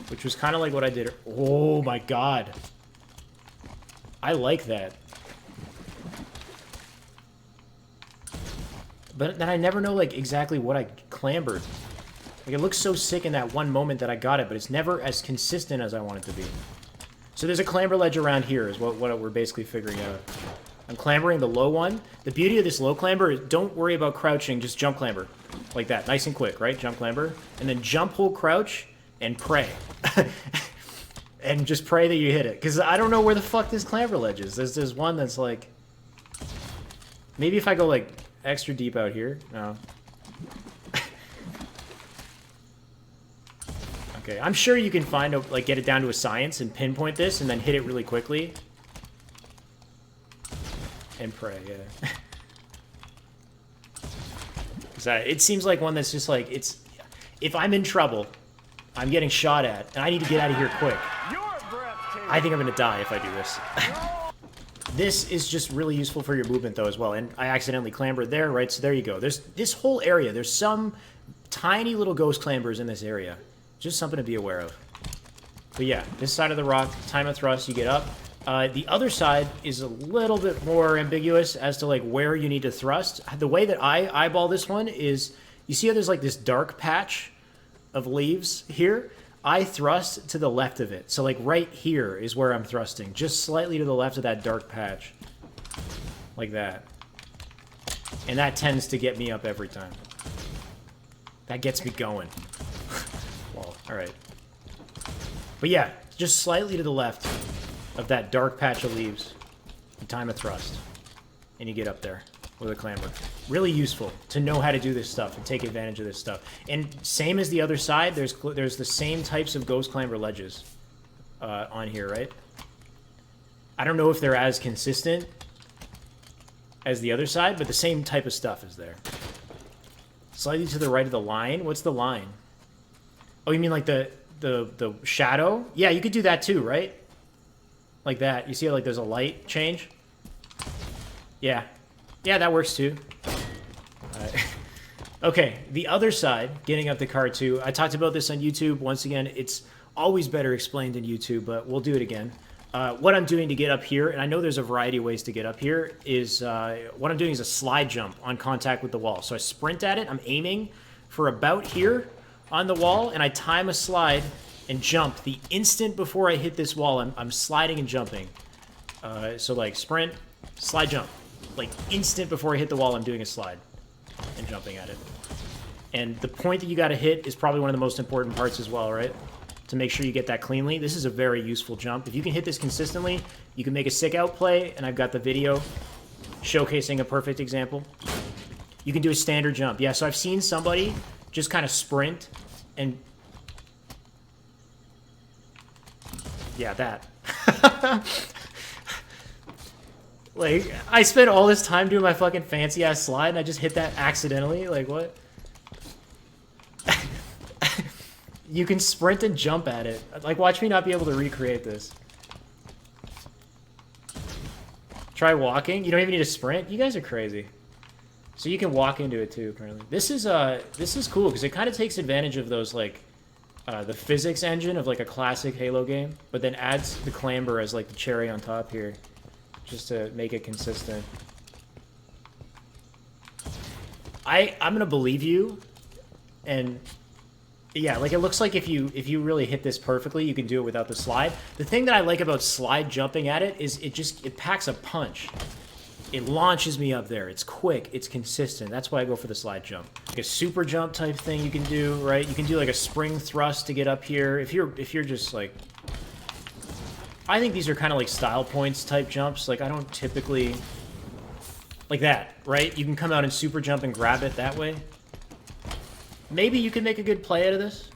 which was kind of like what I did. Oh my god. I like that. But then I never know like exactly what I clambered. Like, it looks so sick in that one moment that I got it, but it's never as consistent as I want it to be. So there's a clamber ledge around here is what we're basically figuring out. I'm clambering the low one. The beauty of this low clamber is don't worry about crouching, just jump clamber. Like that, nice and quick, right? Jump clamber. And then jump, hold, crouch, and pray. And just pray that you hit it. Because I don't know where the fuck this clamber ledge is. There's one that's like... Maybe if I go like extra deep out here. No. Okay, I'm sure you can find a, like get it down to a science and pinpoint this and then hit it really quickly. And pray, yeah. It seems like one that's just like, it's... If I'm in trouble, I'm getting shot at, and I need to get out of here quick. I think I'm going to die if I do this. This is just really useful for your movement, though, as well. And I accidentally clambered there, right? So there you go. There's this whole area. There's some tiny little ghost clambers in this area. Just something to be aware of. But yeah, this side of the rock, time of thrust, you get up. The other side is a little bit more ambiguous as to like where you need to thrust. The way that I eyeball this one is, you see how there's like this dark patch of leaves here? I thrust to the left of it. So like right here is where I'm thrusting. Just slightly to the left of that dark patch. Like that. And that tends to get me up every time. That gets me going. Well, alright. But yeah, just slightly to the left of that dark patch of leaves. Time of thrust. And you get up there with a clamber. Really useful to know how to do this stuff and take advantage of this stuff. And same as the other side, there's the same types of ghost clamber ledges on here, right? I don't know if they're as consistent as the other side, but the same type of stuff is there. Slightly to the right of the line. What's the line? Oh, you mean like the shadow? Yeah, you could do that too, right? Like that. You see how like there's a light change? Yeah. Yeah, that works too. Okay, the other side, getting up to car 2. I talked about this on YouTube. Once again, it's always better explained in YouTube, but we'll do it again. What I'm doing to get up here, and I know there's a variety of ways to get up here, is what I'm doing is a slide jump on contact with the wall. So I sprint at it. I'm aiming for about here on the wall, and I time a slide and jump. The instant before I hit this wall, I'm sliding and jumping. So like sprint, slide, jump. Like instant before I hit the wall, I'm doing a slide and jumping at it. And the point that you got to hit is probably one of the most important parts as well, right? To make sure you get that cleanly. This is a very useful jump. If you can hit this consistently, you can make a sick outplay, and I've got the video showcasing a perfect example. You can do a standard jump. Yeah, so I've seen somebody just kind of sprint and... Yeah, that. Like, I spent all this time doing my fucking fancy-ass slide, and I just hit that accidentally? Like, what? You can sprint and jump at it. Like, watch me not be able to recreate this. Try walking? You don't even need to sprint? You guys are crazy. So you can walk into it too, apparently. This is cool because it kind of takes advantage of those like the physics engine of like a classic Halo game, but then adds the clamber as like the cherry on top here, just to make it consistent. I'm gonna believe you, and yeah, like it looks like if you really hit this perfectly, you can do it without the slide. The thing that I like about slide jumping at it is it packs a punch. It launches me up there. It's quick. It's consistent. That's why I go for the slide jump. Like a super jump type thing you can do, right? You can do like a spring thrust to get up here. If you're just like, I think these are kind of like style points type jumps. Like I don't typically like that, right? You can come out and super jump and grab it that way. Maybe you can make a good play out of this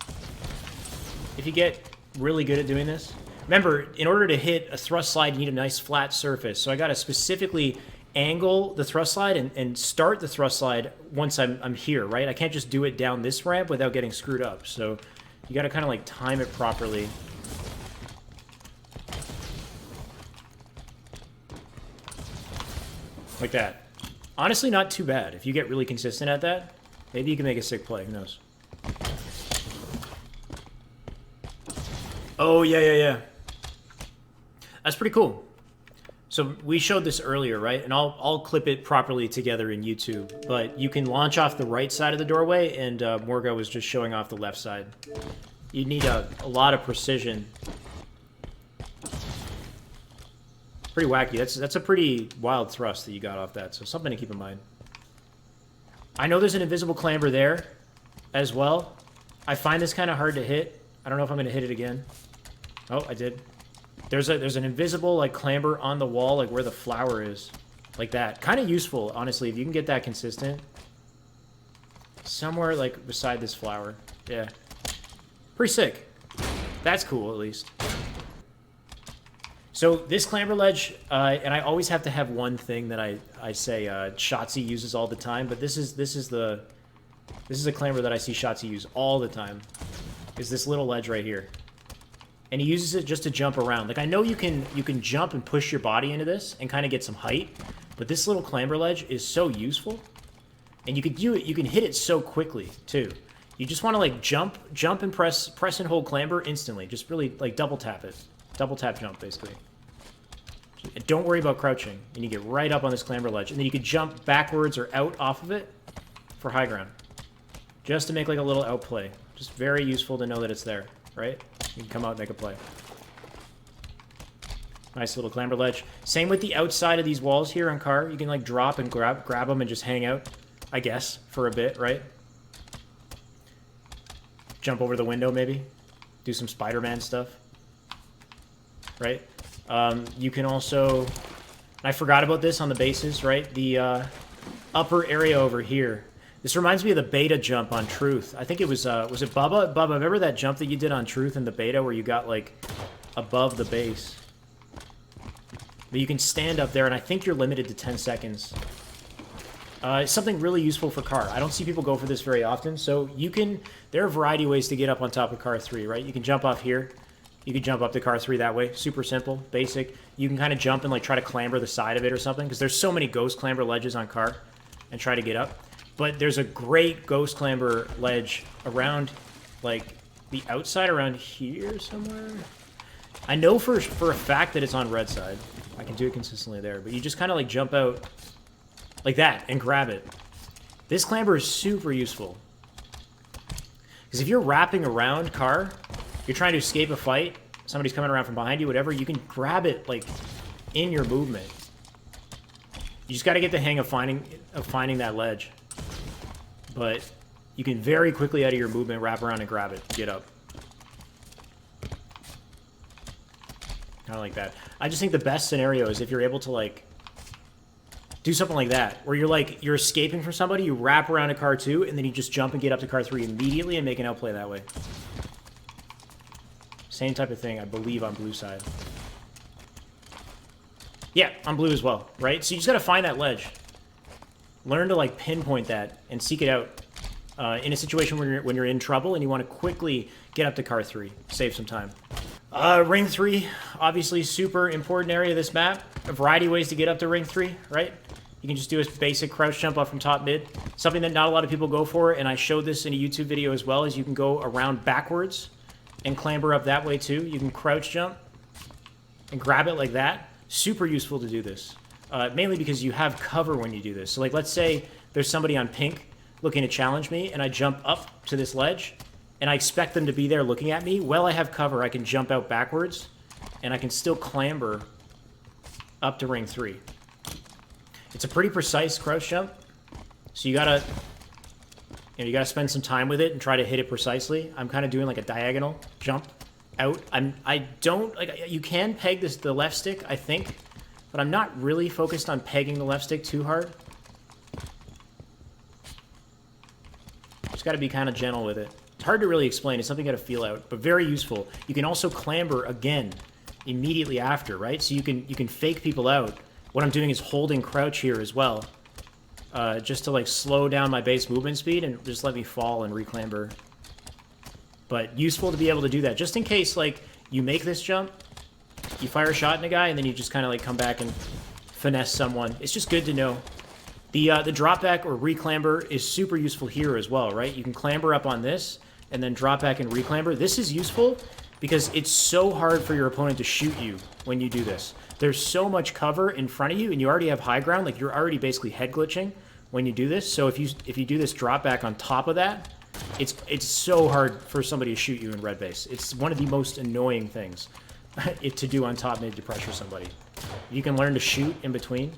if you get really good at doing this. Remember, in order to hit a thrust slide, you need a nice flat surface. So I got to specifically angle the thrust slide and start the thrust slide once I'm here, right? I can't just do it down this ramp without getting screwed up. So you got to kind of like time it properly. Like that. Honestly, not too bad. If you get really consistent at that, maybe you can make a sick play. Who knows? Oh, yeah. That's pretty cool. So we showed this earlier, right? And I'll clip it properly together in YouTube. But you can launch off the right side of the doorway, and Morgo was just showing off the left side. You need a lot of precision. Pretty wacky. That's a pretty wild thrust that you got off that. So something to keep in mind. I know there's an invisible clamber there as well. I find this kind of hard to hit. I don't know if I'm going to hit it again. Oh, I did. There's an invisible like clamber on the wall, like where the flower is, like that. Kind of useful, honestly, if you can get that consistent. Somewhere like beside this flower. Yeah, pretty sick. That's cool, at least. So this clamber ledge, and I always have to have one thing that I say Shotzzy uses all the time, but this is a clamber that I see Shotzzy use all the time. Is this little ledge right here. And he uses it just to jump around. Like, I know you can jump and push your body into this and kind of get some height, but this little clamber ledge is so useful. And you can hit it so quickly, too. You just want to, like, jump and press and hold clamber instantly. Just really, like, double tap it. Double tap jump, basically. And don't worry about crouching. And you get right up on this clamber ledge. And then you can jump backwards or out off of it for high ground. Just to make, like, a little outplay. Just very useful to know that it's there, right? You can come out and make a play. Nice little clamber ledge. Same with the outside of these walls here on car. You can like drop and grab them and just hang out, I guess, for a bit, right? Jump over the window maybe. Do some Spider-Man stuff. Right? You can also... I forgot about this on the bases, right? The upper area over here. This reminds me of the beta jump on Truth. I think it was it Bubba? Bubba, remember that jump that you did on Truth in the beta where you got, like, above the base? But you can stand up there, and I think you're limited to 10 seconds. It's something really useful for car. I don't see people go for this very often, so you can... There are a variety of ways to get up on top of car 3, right? You can jump off here. You can jump up to car 3 that way. Super simple, basic. You can kind of jump and, like, try to clamber the side of it or something, because there's so many ghost clamber ledges on car, and try to get up. But there's a great ghost clamber ledge around, like, the outside around here somewhere. I know for a fact that it's on red side. I can do it consistently there. But you just kind of, like, jump out like that and grab it. This clamber is super useful. Because if you're wrapping around car, you're trying to escape a fight, somebody's coming around from behind you, whatever, you can grab it, like, in your movement. You just got to get the hang of finding that ledge. But you can very quickly, out of your movement, wrap around and grab it. Get up. Kind of like that. I just think the best scenario is if you're able to, like, do something like that. Where you're escaping from somebody, you wrap around to car 2, and then you just jump and get up to car 3 immediately and make an outplay that way. Same type of thing, I believe, on blue side. Yeah, on blue as well, right? So you just got to find that ledge. Learn to, like, pinpoint that and seek it out in a situation when you're in trouble and you want to quickly get up to car 3. Save some time. Ring 3, obviously super important area of this map. A variety of ways to get up to ring 3, right? You can just do a basic crouch jump up from top mid. Something that not a lot of people go for, and I showed this in a YouTube video as well, is you can go around backwards and clamber up that way too. You can crouch jump and grab it like that. Super useful to do this. Mainly because you have cover when you do this. So like, let's say there's somebody on pink looking to challenge me, and I jump up to this ledge, and I expect them to be there looking at me. Well, I have cover. I can jump out backwards, and I can still clamber up to ring 3. It's a pretty precise crouch jump, so you gotta spend some time with it and try to hit it precisely. I'm kind of doing like a diagonal jump out. I don't like. You can peg the left stick, I think, but I'm not really focused on pegging the left stick too hard. Just got to be kind of gentle with it. It's hard to really explain. It's something you got to feel out, but very useful. You can also clamber again immediately after, right? So you can fake people out. What I'm doing is holding crouch here as well, just to like slow down my base movement speed and just let me fall and reclamber. But useful to be able to do that, just in case like you make this jump, you fire a shot in a guy, and then you just kind of like come back and finesse someone. It's just good to know. The drop back or re-clamber is super useful here as well, right? You can clamber up on this and then drop back and re-clamber. This is useful because it's so hard for your opponent to shoot you when you do this. There's so much cover in front of you, and you already have high ground. Like, you're already basically head glitching when you do this. So if you do this drop back on top of that, it's so hard for somebody to shoot you in red base. It's one of the most annoying things to do on top mid to pressure somebody. You can learn to shoot in between.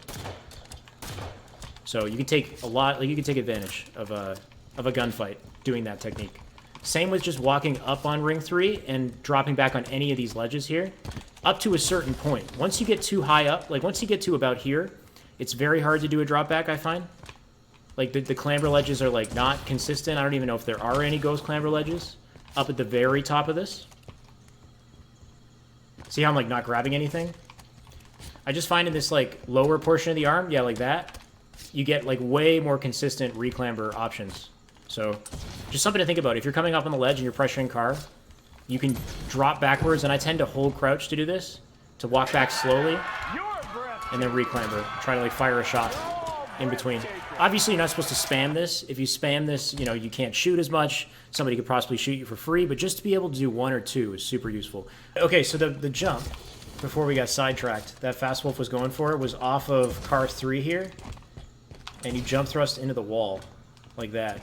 So you can take you can take advantage of a gunfight doing that technique. Same with just walking up on ring 3 and dropping back on any of these ledges here, up to a certain point. Once you get too high up, like once you get to about here, it's very hard to do a drop back, I find. Like the clamber ledges are like not consistent. I don't even know if there are any ghost clamber ledges up at the very top of this. See how I'm like not grabbing anything? I just find in this like lower portion of the arm, yeah, like that, you get like way more consistent re-clamber options. So just something to think about. If you're coming up on the ledge and you're pressuring car, you can drop backwards, and I tend to hold crouch to do this, to walk back slowly, and then re-clamber. Try to like fire a shot in between. Obviously, you're not supposed to spam this. If you spam this, you know, you can't shoot as much. Somebody could possibly shoot you for free, but just to be able to do 1 or 2 is super useful. Okay, so the jump, before we got sidetracked, that Fastwolf was going for was off of car 3 here, and you jump thrust into the wall like that.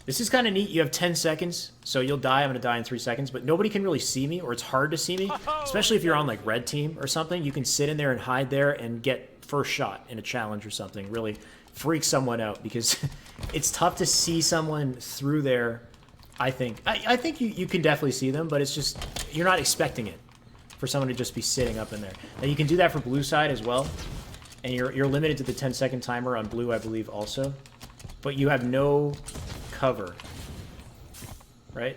This is kind of neat. You have 10 seconds, so you'll die. I'm going to die in 3 seconds, but nobody can really see me, or it's hard to see me, especially if you're on like red team or something. You can sit in there and hide there and get first shot in a challenge or something. Really freak someone out, because it's tough to see someone through there, I think. I think you can definitely see them, but it's just, you're not expecting it for someone to just be sitting up in there. Now you can do that for blue side as well, and you're limited to the 10-second timer on blue, I believe, also. But you have no cover, right?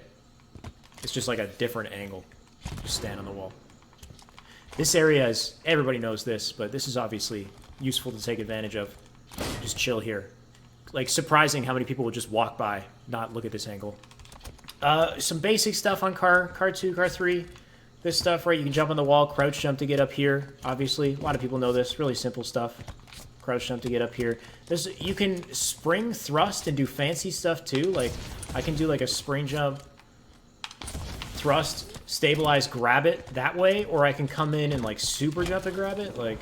It's just like a different angle. Just stand on the wall. This area is, everybody knows this, but this is obviously useful to take advantage of. Just chill here. Like, surprising how many people will just walk by, not look at this angle. Some basic stuff on car 2, car 3. This stuff, right? You can jump on the wall, crouch jump to get up here, obviously. A lot of people know this. Really simple stuff. Crouch jump to get up here. You can spring thrust and do fancy stuff too. Like, I can do like a spring jump, thrust, stabilize, grab it that way, or I can come in and like super jump and grab it. Like,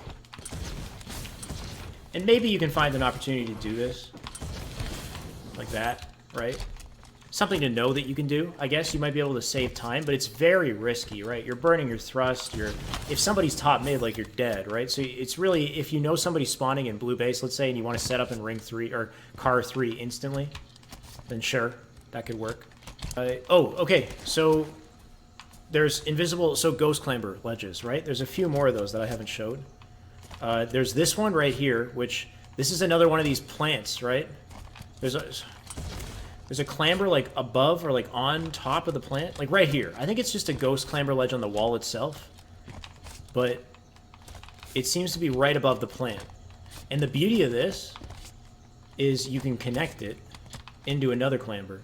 and maybe you can find an opportunity to do this like that, right? Something to know that you can do. I guess you might be able to save time, but it's very risky, right? You're burning your thrust. If somebody's top mid, like, you're dead, right? So it's really, if you know somebody's spawning in blue base, let's say, and you want to set up in ring 3 or car 3 instantly, then sure, that could work. Okay, so there's invisible, so ghost clamber ledges, right? There's a few more of those that I haven't showed. There's this one right here, which, this is another one of these plants, right? There's a clamber like above or like on top of the plant, like right here. I think it's just a ghost clamber ledge on the wall itself, but it seems to be right above the plant. And the beauty of this is you can connect it into another clamber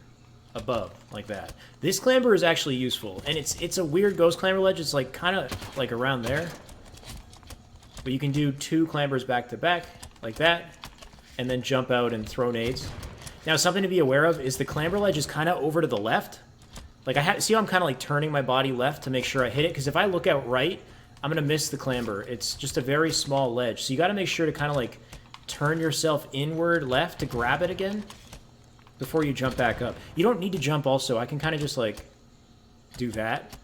above like that. This clamber is actually useful, and it's a weird ghost clamber ledge. It's like kind of like around there, but you can do 2 clambers back to back like that, and then jump out and throw nades. Now, something to be aware of is the clamber ledge is kind of over to the left. Like, see how I'm kind of like turning my body left to make sure I hit it? Because if I look out right, I'm going to miss the clamber. It's just a very small ledge. So you got to make sure to kind of like turn yourself inward left to grab it again before you jump back up. You don't need to jump also. I can kind of just like do that.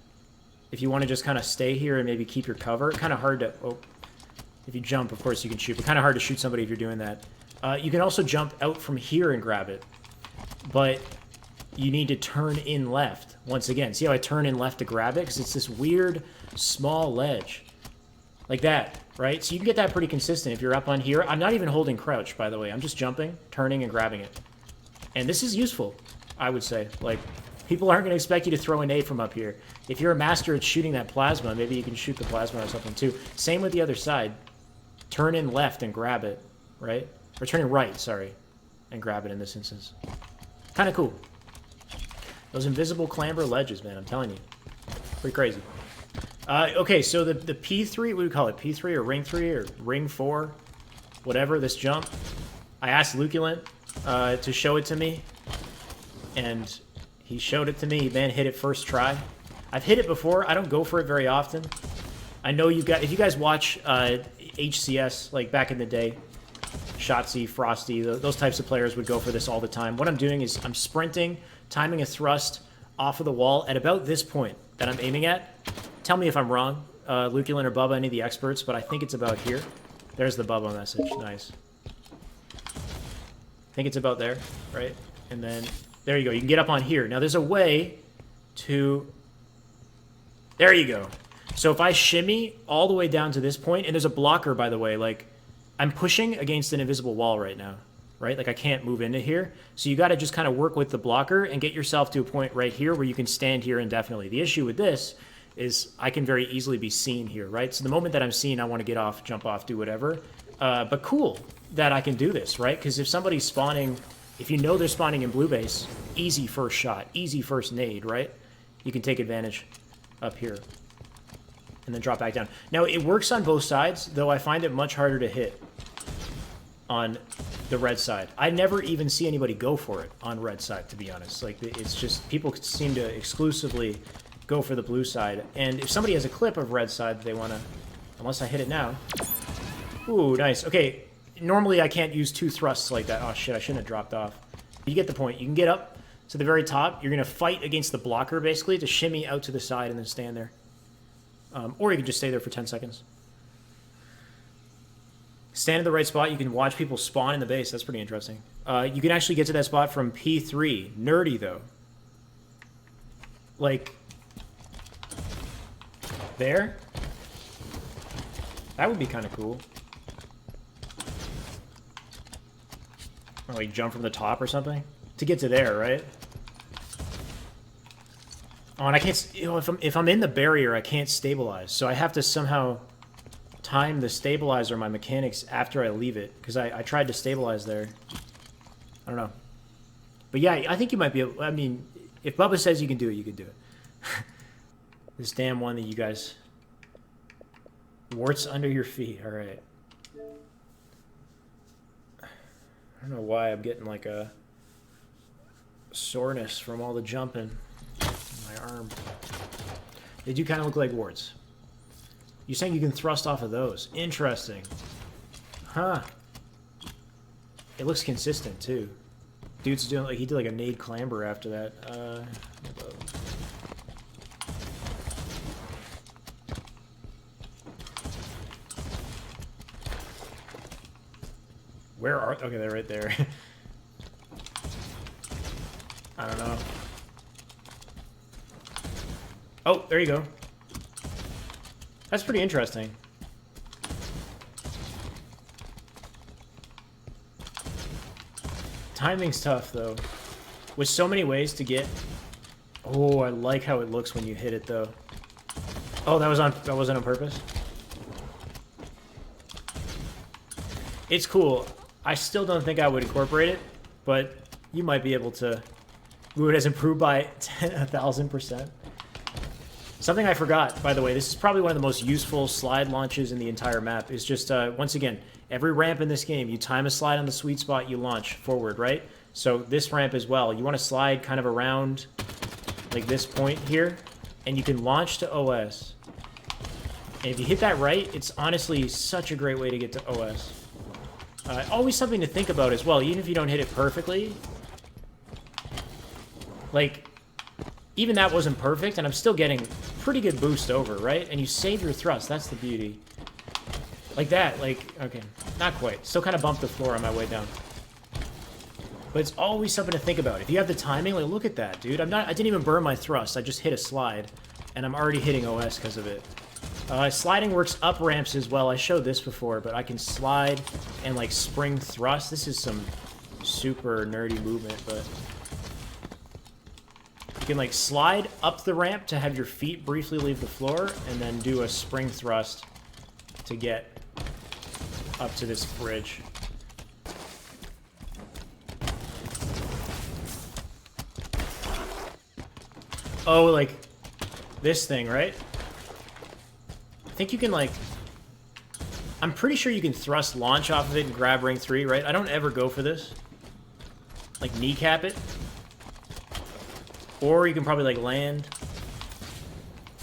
If you want to just kind of stay here and maybe keep your cover. Kind of hard to... Oh, if you jump, of course you can shoot, but kind of hard to shoot somebody if you're doing that. You can also jump out from here and grab it. But you need to turn in left once again. See how I turn in left to grab it? Because it's this weird small ledge. Like that, right? So you can get that pretty consistent if you're up on here. I'm not even holding crouch, by the way. I'm just jumping, turning, and grabbing it. And this is useful, I would say. Like, people aren't going to expect you to throw a nade from up here. If you're a master at shooting that plasma, maybe you can shoot the plasma or something too. Same with the other side. Turn in left and grab it, right? Or turn in right, sorry, and grab it in this instance. Kind of cool. Those invisible clamber ledges, man, I'm telling you. Pretty crazy. Okay, so the P3, what do we call it? P3 or Ring 3 or Ring 4? Whatever, this jump. I asked Luculent to show it to me, and he showed it to me. Man, hit it first try. I've hit it before. I don't go for it very often. I know you got, if you guys watch HCS, like back in the day, Shotzzy, Frosty, those types of players would go for this all the time. What I'm doing is I'm sprinting, timing a thrust off of the wall at about this point that I'm aiming at. Tell me if I'm wrong, Luculent or Bubba, any of the experts, but I think it's about here. There's the Bubba message. Nice. I think it's about there, right? And then, there you go. You can get up on here. Now, there's a way to... There you go. So if I shimmy all the way down to this point, and there's a blocker, by the way, like, I'm pushing against an invisible wall right now, right? Like, I can't move into here. So you got to just kind of work with the blocker and get yourself to a point right here where you can stand here indefinitely. The issue with this is I can very easily be seen here, right? So the moment that I'm seen, I want to get off, jump off, do whatever. But cool that I can do this, right? Because if somebody's spawning, if you know they're spawning in blue base, easy first shot, easy first nade, right? You can take advantage up here and then drop back down. Now, it works on both sides, though I find it much harder to hit on the red side. I never even see anybody go for it on red side, to be honest. Like, it's just, people seem to exclusively go for the blue side. And if somebody has a clip of red side that they want to, unless I hit it now. Ooh, nice. Okay, normally I can't use two thrusts like that. Oh, shit, I shouldn't have dropped off. You get the point. You can get up to the very top. You're going to fight against the blocker, basically, to shimmy out to the side and then stand there. Or you can just stay there for 10 seconds. Stand in the right spot. You can watch people spawn in the base. That's pretty interesting. You can actually get to that spot from P3. Nerdy, though. Like, there? That would be kind of cool. Or like jump from the top or something? To get to there, right? Oh, and I can't, you know, if I'm in the barrier, I can't stabilize. So I have to somehow time the stabilizer, my mechanics, after I leave it. Because I tried to stabilize there. I don't know. But yeah, I think you might be able, I mean, if Bubba says you can do it, you can do it. This damn one that you guys... Warts under your feet, alright. I don't know why I'm getting like a soreness from all the jumping in my arm. They do kind of look like warts. You're saying you can thrust off of those. Interesting. Huh. It looks consistent too. Dude's doing like, he did like a nade clamber after that. Where are... Okay, they're right there. I don't know. Oh, there you go. That's pretty interesting. Timing's tough, though. With so many ways to get... Oh, I like how it looks when you hit it, though. Oh, that wasn't on purpose? It's cool. I still don't think I would incorporate it, but you might be able to. Ooh, it has improved by 1,000%. Something I forgot, by the way, this is probably one of the most useful slide launches in the entire map, is just, once again, every ramp in this game, you time a slide on the sweet spot, you launch forward, right? So this ramp as well, you want to slide kind of around, like this point here, and you can launch to OS. And if you hit that right, it's honestly such a great way to get to OS. Always something to think about as well, even if you don't hit it perfectly. Like, even that wasn't perfect, and I'm still getting pretty good boost over, right? And you save your thrust, that's the beauty. Like that, like, okay, not quite. Still kind of bumped the floor on my way down. But it's always something to think about. If you have the timing, like, look at that, dude. I didn't even burn my thrust, I just hit a slide, and I'm already hitting OS because of it. Sliding works up ramps as well. I showed this before, but I can slide and, like, spring thrust. This is some super nerdy movement, but... You can, like, slide up the ramp to have your feet briefly leave the floor, and then do a spring thrust to get up to this bridge. Oh, like, this thing, right? I think you can, like... I'm pretty sure you can thrust launch off of it and grab ring 3, right? I don't ever go for this. Like, kneecap it. Or you can probably, like, land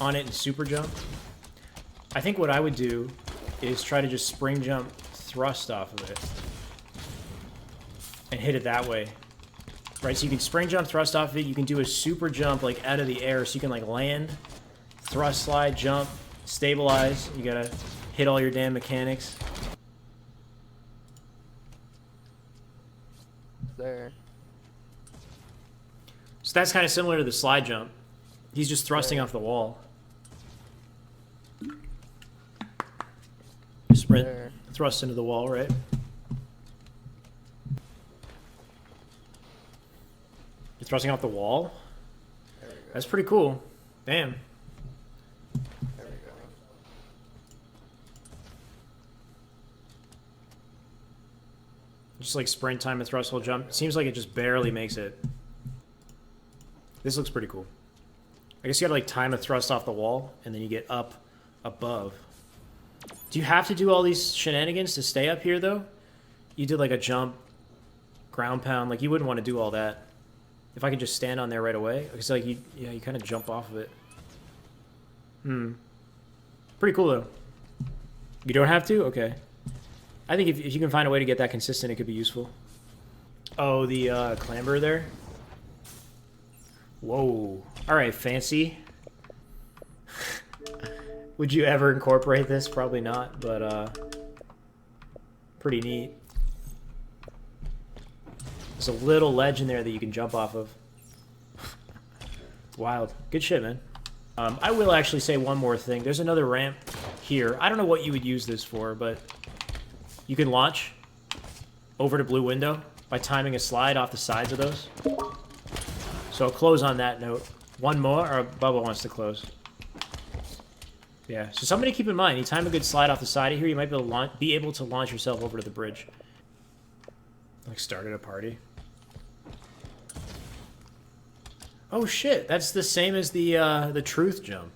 on it and super jump. I think what I would do is try to just spring jump thrust off of it. And hit it that way. Right, so you can spring jump thrust off of it. You can do a super jump, like, out of the air. So you can, like, land, thrust slide, jump, stabilize. You gotta hit all your damn mechanics. There. So that's kind of similar to the slide jump. He's just thrusting off the wall. Sprint, thrust into the wall, right? You're thrusting off the wall? That's pretty cool. Damn. There we go. Just like sprint time and thrust hold jump. It seems like it just barely makes it. This looks pretty cool. I guess you gotta like time a thrust off the wall, and then you get up above. Do you have to do all these shenanigans to stay up here, though? You did like a jump, ground pound. Like, you wouldn't want to do all that. If I could just stand on there right away. Because, like, you kind of jump off of it. Pretty cool, though. You don't have to? Okay. I think if you can find a way to get that consistent, it could be useful. Oh, the clamber there? Whoa. Alright, fancy. Would you ever incorporate this? Probably not, but pretty neat. There's a little ledge in there that you can jump off of. It's wild. Good shit, man. I will actually say one more thing. There's another ramp here. I don't know what you would use this for, but you can launch over to blue window by timing a slide off the sides of those. So I'll close on that note. One more, or Bubba wants to close. Yeah, so somebody keep in mind, you time a good slide off the side of here, you might be able to launch yourself over to the bridge. Like, started a party. Oh shit, that's the same as the truth jump.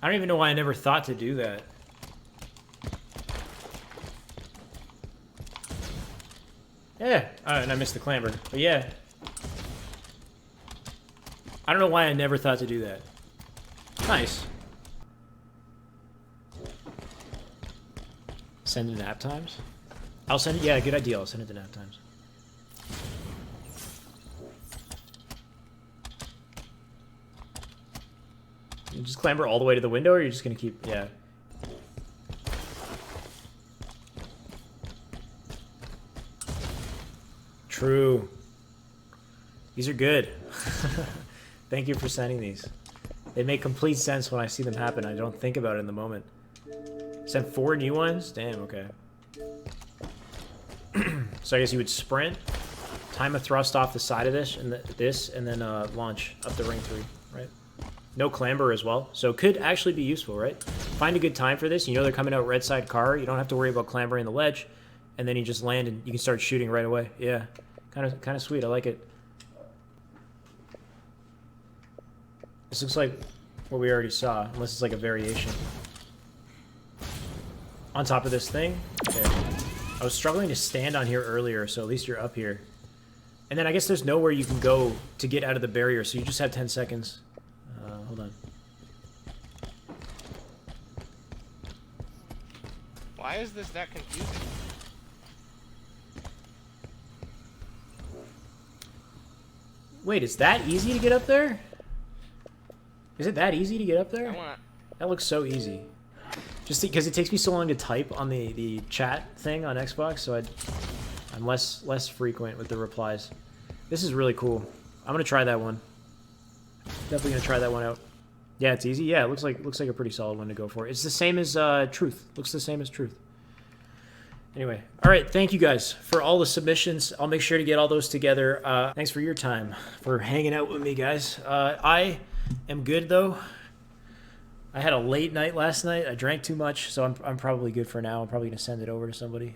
I don't even know why I never thought to do that. Yeah, and I missed the clamber, but yeah. I don't know why I never thought to do that. Nice. Send it to nap times? I'll send it, yeah, good idea, I'll send it to nap times. You just clamber all the way to the window, or you're just gonna keep, yeah. True. These are good. Thank you for sending these. They make complete sense when I see them happen. I don't think about it in the moment. Sent 4 new ones? Damn, okay. So I guess you would sprint, time a thrust off the side of this, and then launch up the ring 3, right? No clamber as well, so it could actually be useful, right? Find a good time for this. You know they're coming out red side car. You don't have to worry about clambering the ledge, and then you just land and you can start shooting right away. Yeah, kind of sweet. I like it. This looks like what we already saw, unless it's like a variation. On top of this thing. Okay. I was struggling to stand on here earlier, so at least you're up here. And then I guess there's nowhere you can go to get out of the barrier, so you just have 10 seconds. Hold on. Why is this that confusing? Wait, it's that easy to get up there? Is it that easy to get up there? That looks so easy. Just because it takes me so long to type on the chat thing on Xbox, so I'm less frequent with the replies. This is really cool. I'm gonna try that one. Definitely gonna try that one out. Yeah, it's easy. Yeah, it looks like a pretty solid one to go for. It's the same as Truth. Looks the same as Truth. Anyway, all right. Thank you guys for all the submissions. I'll make sure to get all those together. Thanks for your time, for hanging out with me, guys. I am good though. I had a late night last night. I drank too much, so I'm probably good for now. I'm probably gonna send it over to somebody.